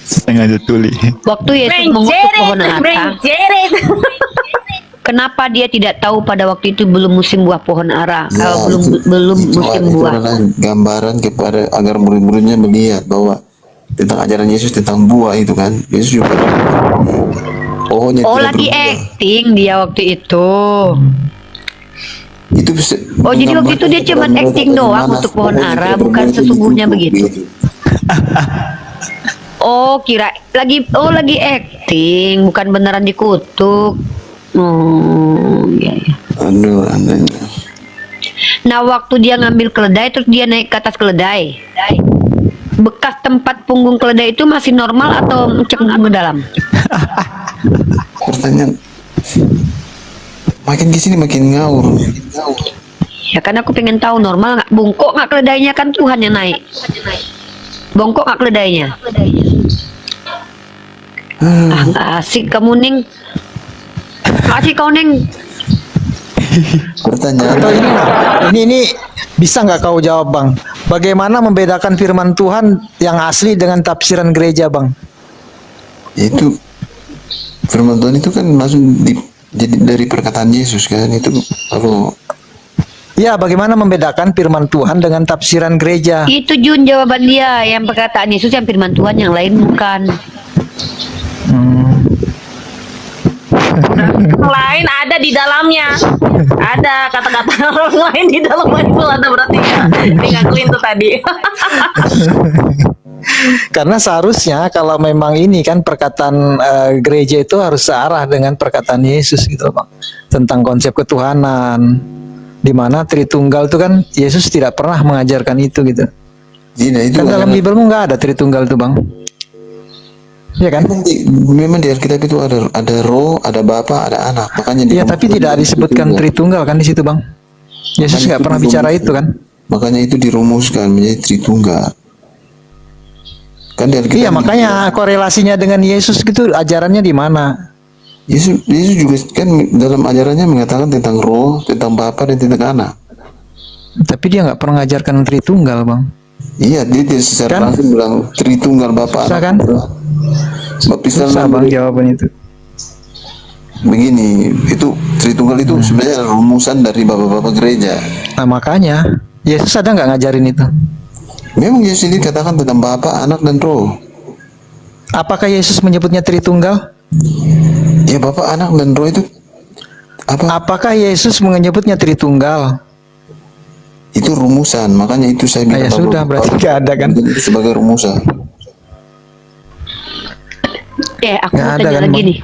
Setengah tuli. Waktu Yesus mengutuk pohon ara, kenapa dia tidak tahu pada waktu itu belum musim buah pohon ara? Kalau belum musim buah. Gambaran kepada agar murid-muridnya melihat bahwa tentang ajaran Yesus tentang buah itu kan. Yesus juga pohonnya lagi acting dia waktu itu. Itu bisa. Jadi waktu itu dia cuma acting doang untuk pohon ara, bukan sesungguhnya begitu. Kira lagi acting, bukan beneran dikutuk. Iya. Aduh, andanya. Nah, waktu dia ngambil keledai terus dia naik ke atas keledai, bekas tempat punggung keledai itu masih normal atau cengkang ke dalam? Pertanyaan makin kesini makin ngawur. Ya kan aku pengen tahu normal nggak, bongkok nggak keledainya, kan Tuhan yang naik. Bongkok nggak keledainya? Nggak asik kamu Ning. Asik kau Ning. Pertanyaan. Atau ini bisa nggak kau jawab Bang? Bagaimana membedakan firman Tuhan yang asli dengan tafsiran gereja Bang? Itu firman Tuhan itu kan langsung jadi dari perkataan Yesus kan, itu kalau ya, bagaimana membedakan firman Tuhan dengan tafsiran gereja? Itu Jun jawaban dia, yang perkataan Yesus yang firman Tuhan, yang lain bukan. Yang lain ada di dalamnya, ada kata-kata orang lain di dalam Bible ada, berarti ya ngakuin tuh tadi. Karena seharusnya kalau memang ini kan perkataan gereja itu harus searah dengan perkataan Yesus gitu Bang, tentang konsep ketuhanan, di mana Tritunggal itu kan Yesus tidak pernah mengajarkan itu gitu. Itu kan dalam Bibelmu nggak ada Tritunggal itu Bang. Ya kan? Memang di Alkitab itu ada Roh, ada Bapa, ada Anak. Makanya ya, tapi tidak disebutkan Tritunggal kan di situ Bang. Yesus nggak pernah bicara itu kan. Makanya itu dirumuskan menjadi Tritunggal. Kan di Alkitab. Iya, makanya korelasinya dengan Yesus gitu, ajarannya di mana? Yesus juga kan dalam ajarannya mengatakan tentang Roh, tentang Bapa dan tentang Anak. Tapi dia nggak pernah mengajarkan Tritunggal Bang. Iya, dia secara langsung bilang Tritunggal Bapa Anak. Kan? Susah Bang jawaban itu. Begini, itu Tritunggal itu sebenarnya rumusan dari bapak-bapak gereja. Nah makanya Yesus ada nggak ngajarin itu? Memang Yesus ini katakan tentang Bapa, Anak dan Roh. Apakah Yesus menyebutnya Tritunggal? Ya, Bapa, Anak dan Roh itu apa? Apakah Yesus menyebutnya Tritunggal? Itu rumusan, makanya itu saya bilang. Ya sudah, berarti nggak ada kan? Sebagai rumusan. Aku mau tanya lagi nih.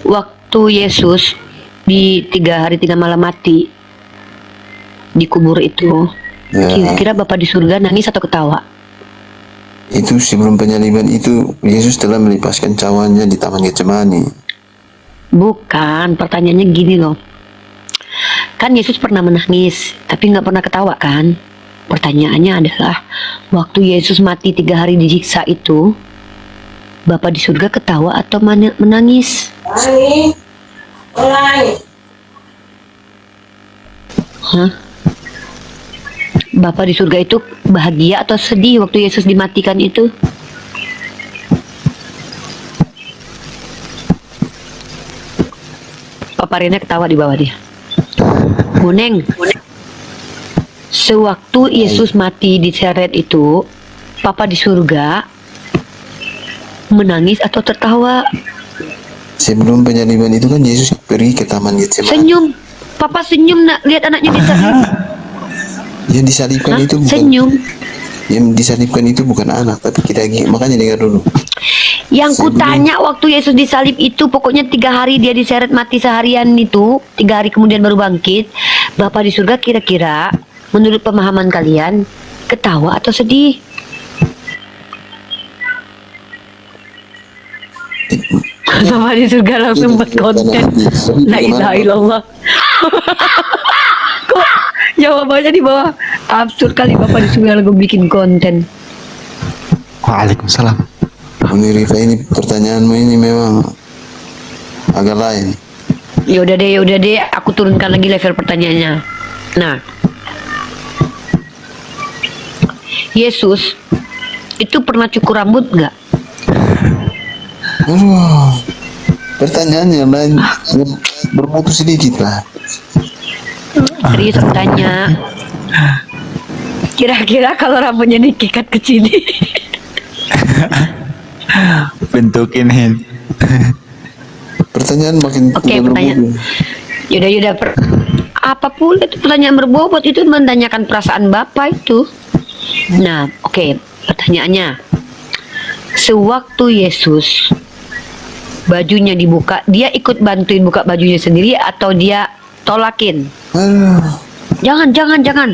Waktu Yesus di 3 hari 3 malam mati di kubur itu, kira-kira Bapak di surga nangis atau ketawa? Itu sebelum penyaliban itu Yesus telah melepaskan cawanya di Taman Getsemani. Bukan, pertanyaannya gini loh. Kan Yesus pernah menangis, tapi nggak pernah ketawa kan? Pertanyaannya adalah, waktu Yesus mati 3 hari disiksa itu, Bapa di surga ketawa atau menangis? Hah? Bapa di surga itu bahagia atau sedih waktu Yesus dimatikan itu? Papa Rena ketawa di bawah dia. Buneng, sewaktu Yesus mati diseret itu, Papa di surga menangis atau tertawa? Sebelum penyaliban itu kan Yesus pergi ke Taman Getsemani. Senyum. Papa senyum nak lihat anaknya disalib. Yang disalibkan itu bukan senyum. Yang disalibkan itu bukan anak, tapi kita makanya dengar dulu. Yang kutanya waktu Yesus disalib itu, pokoknya 3 hari dia diseret mati seharian itu, 3 hari kemudian baru bangkit. Bapa di surga kira-kira menurut pemahaman kalian ketawa atau sedih? Bapa di surga langsung buat konten. La ilaha illallah. Kok jawabannya di bawah? Absurd kali Bapak di surga langsung bikin konten. Waalaikumsalam. Uni Rifa, ini pertanyaanmu ini memang agak lain. Ya udah deh, aku turunkan lagi level pertanyaannya. Nah, Yesus itu pernah cukur rambut nggak? Aduh, pertanyaan yang lain bermutu sedikit lah. Serius aku tanya. Kira-kira kalau rambutnya diikat ke sini, bentukin hand. Pertanyaan makin pertanyaan. Yaudah, apapun itu pertanyaan berbobot itu menanyakan perasaan Bapak itu. Nah, pertanyaannya, sewaktu Yesus bajunya dibuka, dia ikut bantuin buka bajunya sendiri atau dia tolakin? Jangan.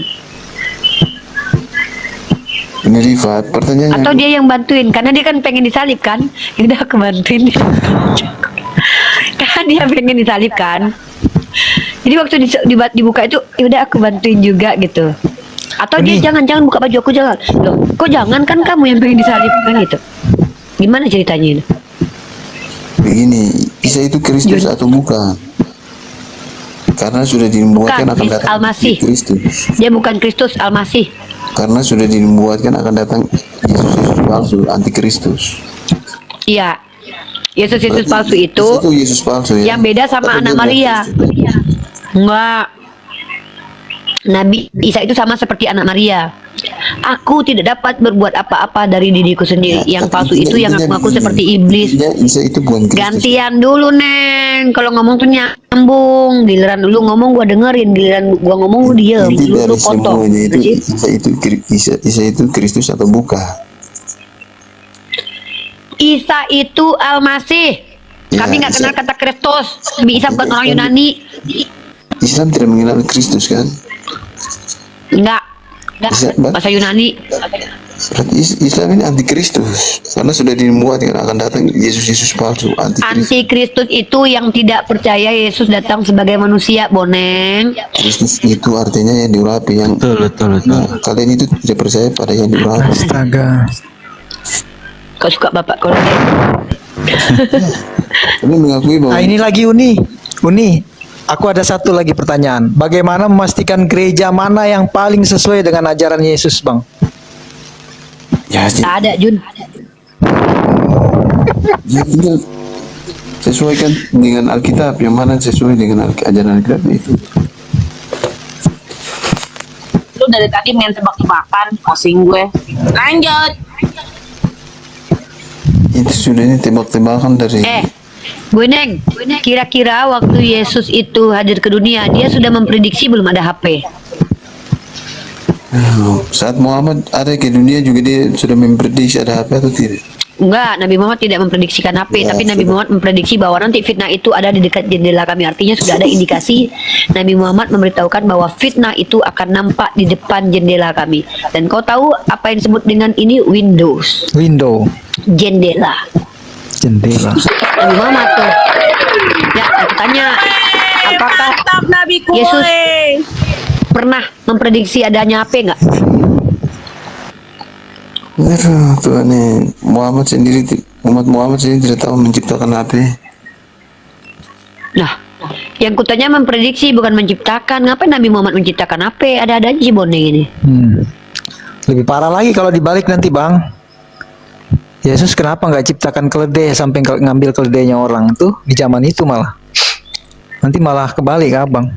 Ini Rifa, pertanyaannya. Atau dia yang bantuin, karena dia kan pengen disalib kan? Yaudah aku bantuin. Karena dia pengen disalib kan? Jadi waktu dibuka itu, yaudah aku bantuin juga gitu. Atau dia jangan buka baju aku, jangan. Loh, kok jangan, kan kamu yang pengen disalib kan gitu? Gimana ceritanya ini? Begini, Isa itu Kristus atau bukan? Karena sudah dinubuatkan akan datang Almasih. Kristus. Dia bukan Kristus, Almasih. Karena sudah dinubuatkan akan datang Yesus palsu, antikristus. Iya, Yesus palsu itu Yesus palsu ya. Yang beda sama anak Maria. Enggak. Nabi Isa itu sama seperti anak Maria. Aku tidak dapat berbuat apa-apa dari diriku sendiri. Yang palsu itu yang aku seperti iblis. Isa itu bukan Kristus. Gantian dulu, Neng. Kalau ngomong tuh nyambung. Giliran dulu ngomong gua dengerin, giliran gua ngomong lu diem. Lu potong. Isa itu Kristus atau bukan? Isa itu Almasih. Kami nggak kenal kata Kristus. Nabi Isa bukan orang Yunani. Islam tidak mengenal Kristus kan? Enggak. Bahasa Yunani. Islam ini antikristus karena sudah dinubuatkan akan datang Yesus palsu. Antikristus itu yang tidak percaya Yesus datang sebagai manusia, Boneng. Kristus itu artinya yang diurapi, yang betul. Nah, kalian itu tidak percaya pada yang diurapi. Astaga. Kau suka Bapak kalau ini mengakui bahwa ini lagi Uni. Aku ada satu lagi pertanyaan. Bagaimana memastikan gereja mana yang paling sesuai dengan ajaran Yesus, Bang? Ya, ada, Jun. Ya, tinggal sesuaikan dengan Alkitab. Yang mana sesuai dengan ajaran Alkitab itu. Lu dari tadi main tebak-tebakan, pusing gue. Lanjut. Itu sudah ini tebak-tebakan dari. Bu Neng, kira-kira waktu Yesus itu hadir ke dunia, dia sudah memprediksi belum ada HP? Saat Muhammad ada ke dunia juga dia sudah memprediksi ada HP atau tidak? Enggak, Nabi Muhammad tidak memprediksikan HP, tapi Nabi Muhammad memprediksi bahwa nanti fitnah itu ada di dekat jendela kami. Artinya sudah ada indikasi Nabi Muhammad memberitahukan bahwa fitnah itu akan nampak di depan jendela kami. Dan kau tahu apa yang disebut dengan ini? Windows. Window. Jendela. Jendela. Nabi Muhammad tuh. Ya, aku tanya, apakah Yesus pernah memprediksi adanya HP nggak? Aduh, Tuhan nih, umat Muhammad sendiri tidak tahu menciptakan HP. Nah, yang kutanya memprediksi bukan menciptakan. Ngapain Nabi Muhammad menciptakan HP? Ada-ada aja si bondeng ini. Lebih parah lagi kalau dibalik nanti bang. Yesus kenapa nggak ciptakan keledai sampai ngambil keledainya orang tuh di zaman itu malah. Nanti malah kebalik abang.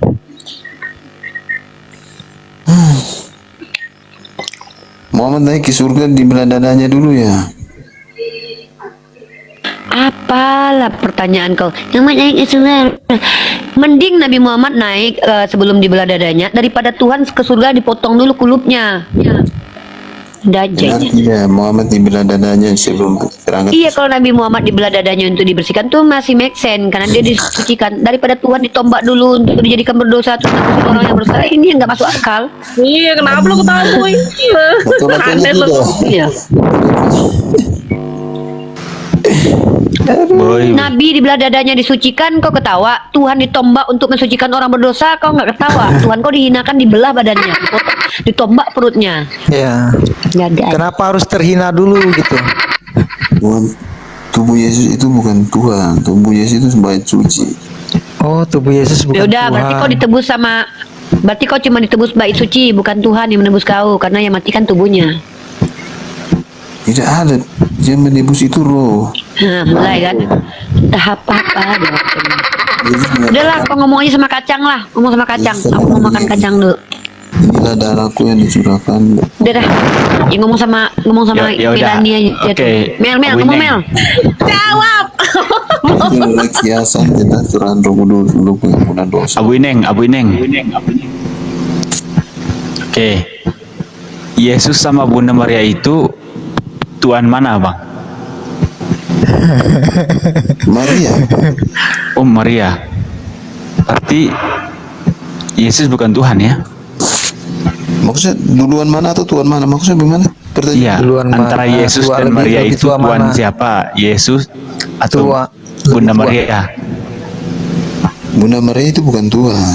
Muhammad naik ke surga di belah dadanya dulu ya. Apalah pertanyaan kau? Yang naik ke surga. Mending Nabi Muhammad naik sebelum dibelah dadanya daripada Tuhan ke surga dipotong dulu kulupnya. Dajjal. Iya, Muhammad di belah dadanya sebelum berangkat. Iya, kalau Nabi Muhammad dibelah dadanya untuk dibersihkan tuh masih make sense karena dia disucikan, daripada Tuhan ditombak dulu untuk dijadikan berdosa terus nanti orang yang bersalah. Ini yang nggak masuk akal. Iya, kenapa lo ketawa? Aneh lo. Iya. Nabi dibelah dadanya disucikan, kau ketawa. Tuhan ditombak untuk mensucikan orang berdosa, kau nggak ketawa. Tuhan kau dihinakan di belah badannya, ditombak perutnya. Ya. Kenapa harus terhina dulu gitu? Tubuh Yesus itu bukan Tuhan. Tubuh Yesus itu bait suci. Oh, tubuh Yesus bukan Yaudah, Tuhan. berarti kau ditebus sama, berarti kau cuma ditebus bait suci, bukan Tuhan yang menebus kau, karena yang matikan tubuhnya. Tidak ada. Dia menebus itu roh. Nah, mulai kan. Tahap apa? Udahlah, kau ngomong aja sama kacang lah. Ngomong sama kacang. Aku mau makan kacang dulu. Inilah darahku yang dicurahkan. Udah dah. Ya, ngomong sama Ya udah. Melania aja. Oke. Mel, Abu ngomong Neng. Mel. Jawab. Itu adalah kiasan tentang Tuhan Roh Kudus untuk pengampunan dosa. Abu Ineng. Oke. Yesus sama Bunda Maria itu Tuhan mana, Bang? Maria. Oh, Maria. Berarti Yesus bukan Tuhan ya? Maksudnya duluan mana atau Tuhan mana? Maksudnya bagaimana? Iya, antara Yesus dan Maria itu Tuhan siapa? Yesus atau Bunda Maria? Bunda Maria itu bukan Tuhan.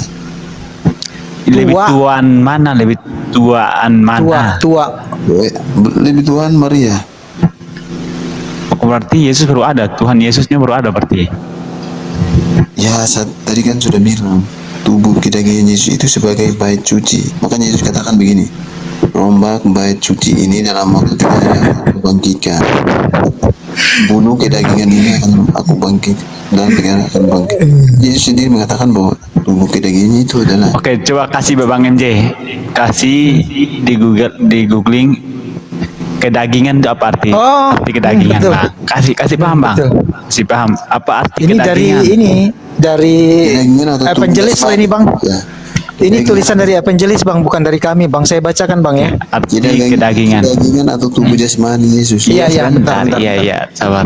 Lebih tuan mana? Lebih tuaan mana? Lebih Tuhan Maria. Oh, berarti Yesus baru ada. Tuhan Yesusnya baru ada berarti. Ya, tadi kan sudah bilang tubuh kedagingan Yesus itu sebagai bait suci. Makanya Yesus katakan begini, rombak bait suci ini dalam waktu 3 hari aku bangkitkan. Bunuh kedagingan ini akan aku bangkit, dalam 3 hari akan bangkit. Yesus sendiri mengatakan bahwa tubuh kedagingannya itu adalah. Oke, coba kasih Babang MJ. Kasih di Google, di googling kedagingan itu apa arti? Arti kedagingan, betul. Bang. Kasih paham, Bang. Kasih paham apa arti Ini kedagingan? dari Evangelis loh ini bang. Ya. Ini tulisan dari Evangelis bang, bukan dari kami bang. Saya bacakan bang ya. Arti kedagingan. Kedagingan atau tubuh jasmani Yesus. Iya, bentar. Iya, sabar.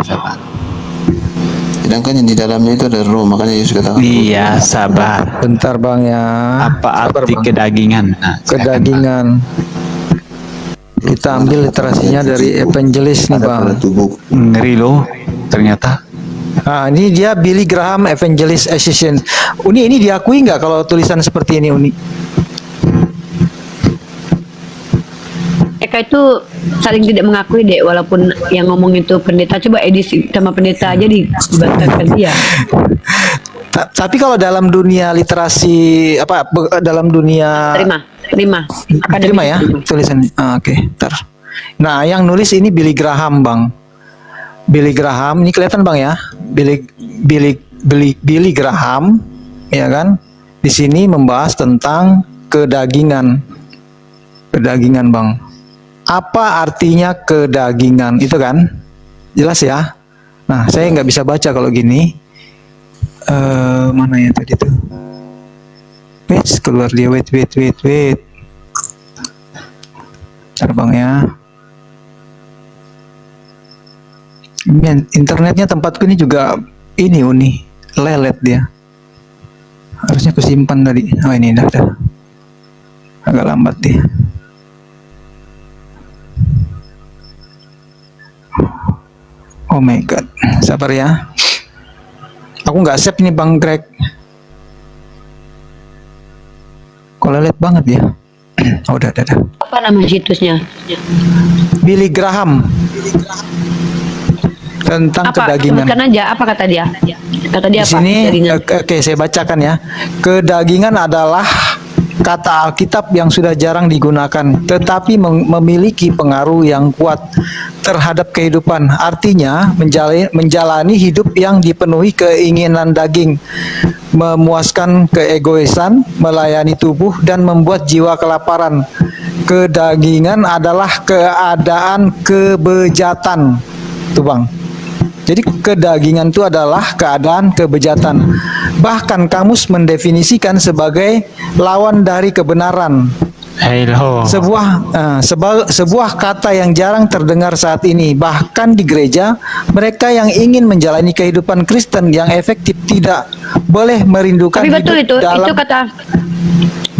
Sedangkan yang di dalamnya itu ada roh, makanya Yesus katakan. Iya, sabar. Bentar bang ya. Apa arti kedagingan? Nah, kedagingan. Kita ambil literasinya dari Evangelis nih bang. Ngeri loh, ternyata. Nah, ini dia Billy Graham Evangelist Association. Uni ini diakui nggak kalau tulisan seperti ini Uni? Mereka itu saling tidak mengakui deh, walaupun yang ngomong itu pendeta. Coba edisi sama pendeta aja dibatalkan dia. Tapi kalau dalam dunia literasi dalam dunia terima ya tulisan. Oke, ntar. Nah, yang nulis ini Billy Graham bang. Billy Graham ini kelihatan bang ya. Billy Graham, ya kan? Di sini membahas tentang kedagingan bang. Apa artinya kedagingan itu kan? Jelas ya. Nah, saya nggak bisa baca kalau gini. Mana ya tadi tuh? Keluar dia. Wait. Bentar bang ya. Internetnya tempatku ini juga ini Uni, lelet dia. Harusnya aku simpan tadi. Oh ini dah. Agak lambat dia. Oh my god, sabar ya. Aku nggak save nih Bang Greg. Kok lelet banget ya? Oh udah. Apa nama situsnya? Billy Graham. Tentang Apa? kedagingan. Sebutkan aja, apa kata dia? Kata dia Di apa? sini, Kedagingan. oke, saya bacakan ya. Kedagingan adalah kata Alkitab yang sudah jarang digunakan, tetapi memiliki pengaruh yang kuat terhadap kehidupan. Artinya, menjalani hidup yang dipenuhi keinginan daging, memuaskan keegoisan, melayani tubuh, dan membuat jiwa kelaparan. Kedagingan adalah keadaan kebejatan. Tuh Bang. Jadi kedagingan itu adalah keadaan kebejatan. Bahkan kamus mendefinisikan sebagai lawan dari kebenaran. Hello. Sebuah kata yang jarang terdengar saat ini. Bahkan di gereja, mereka yang ingin menjalani kehidupan Kristen yang efektif tidak boleh merindukan Tapi betul hidup itu kata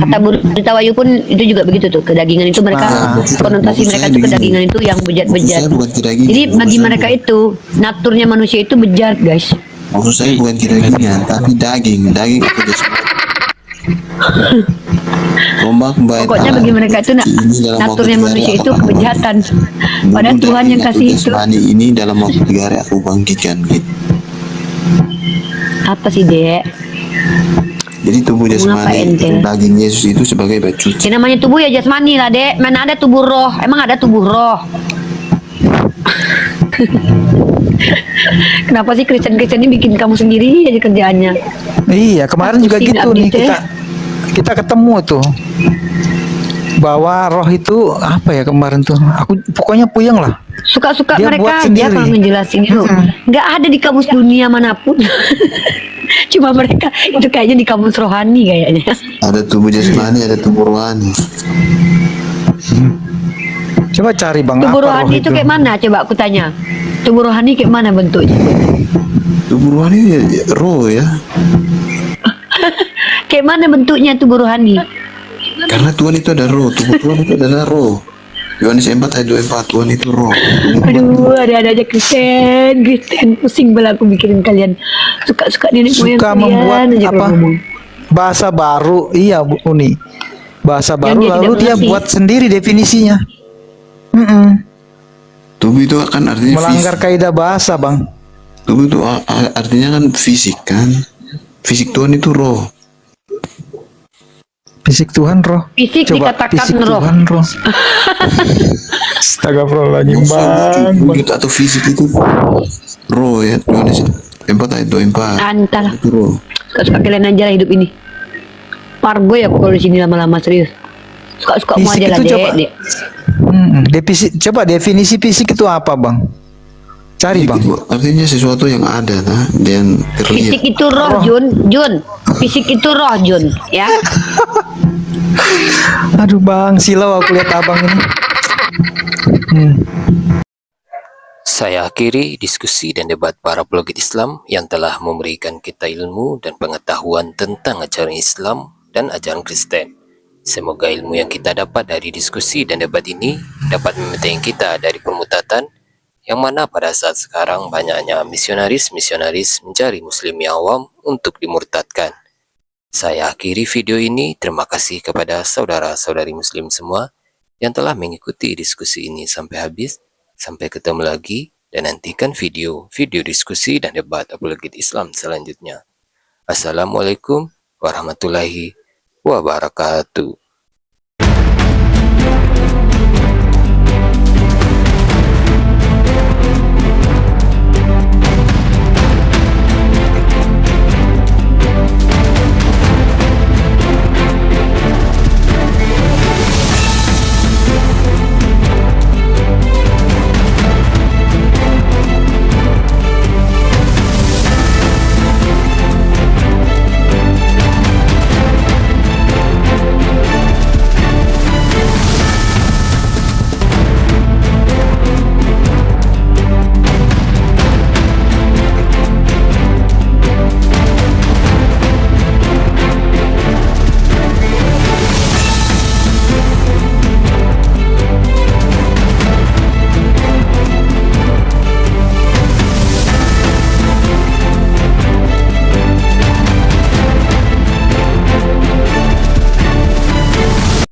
Burita Wayu pun itu juga begitu tuh, kedagingan itu mereka konotasi mereka itu kedagingan itu yang bejat-bejat. Jadi bagi mereka itu naturnya manusia itu bejat guys. Maksud saya bukan kedagingan, tapi daging itu Pokoknya bagi mereka itu naturnya manusia itu kebejatan. Padahal Tuhan yang kasih itu. Ini dalam waktu 3 hari aku bangkitkan gitu. Apa sih Dek? Jadi tubuh jasmani daging Yesus itu sebagai baju. Ya namanya tubuh ya jasmani lah Dek. Mana ada tubuh roh? Emang ada tubuh roh? Kenapa sih Kristen-Kristen ini bikin kamu sendiri aja kerjaannya? Iya, kemarin juga gitu nih kita ketemu tuh. Bahwa roh itu apa ya kemarin tuh? Aku pokoknya puyeng lah. Suka-suka Dia mereka buat aja sendiri. kalau ngejelasin itu. Nggak ada di kamus dunia manapun. Cuma mereka itu kayaknya di kamus rohani kayaknya. Ada tubuh jasmani, ada tubuh rohani. Coba cari Bang, Tubuh apa rohani roh itu kayak mana? Coba aku tanya. Tubuh rohani kayak mana bentuknya? Tubuh rohani roh ya. Kayak mana bentuknya tubuh rohani? Karena Tuhan itu ada roh, tubuh Tuhan itu adalah roh. Yohanes 4 ayat 24, Tuhan itu roh. Aduh, ada aja Kristen pusing banget aku mikirin kalian. Suka-suka nenek moyang suka kalian membuat aja apa? Bahasa baru, iya Bu Uni. Bahasa baru dia lalu tidak dia mengerti. buat sendiri definisinya. Tubuh itu akan artinya Melanggar kaidah bahasa, Bang. Tubuh itu artinya kan fisik kan. Fisik Tuhan itu roh. Fisik Tuhan roh. Fisik dikatakan fisik roh. Tuhan roh. Astagfirullahaladzim Bang. Wujud atau fisik itu roh ya. Yohanes 4 ayat 24. Antar. Itu roh. Suka-suka kalian aja lah hidup ini. Pargo ya aku kalau di sini lama-lama serius. Suka-suka mau Fisik aja lah itu coba. Dek. Coba definisi fisik itu apa, Bang? Cari, Bang. Artinya sesuatu yang ada dan terlihat. Fisik itu roh, Jun. Fisik itu roh, Jun, ya. Aduh, Bang, silau aku lihat Abang ini. Saya akhiri diskusi dan debat para apologet Islam yang telah memberikan kita ilmu dan pengetahuan tentang ajaran Islam dan ajaran Kristen. Semoga ilmu yang kita dapat dari diskusi dan debat ini dapat membentengi kita dari permutatan, yang mana pada saat sekarang banyaknya misionaris-misionaris mencari muslim yang awam untuk dimurtadkan. Saya akhiri video ini. Terima kasih kepada saudara-saudari muslim semua yang telah mengikuti diskusi ini sampai habis. Sampai ketemu lagi dan nantikan video diskusi dan debat apologet Islam selanjutnya. Assalamualaikum warahmatullahi wabarakatuh.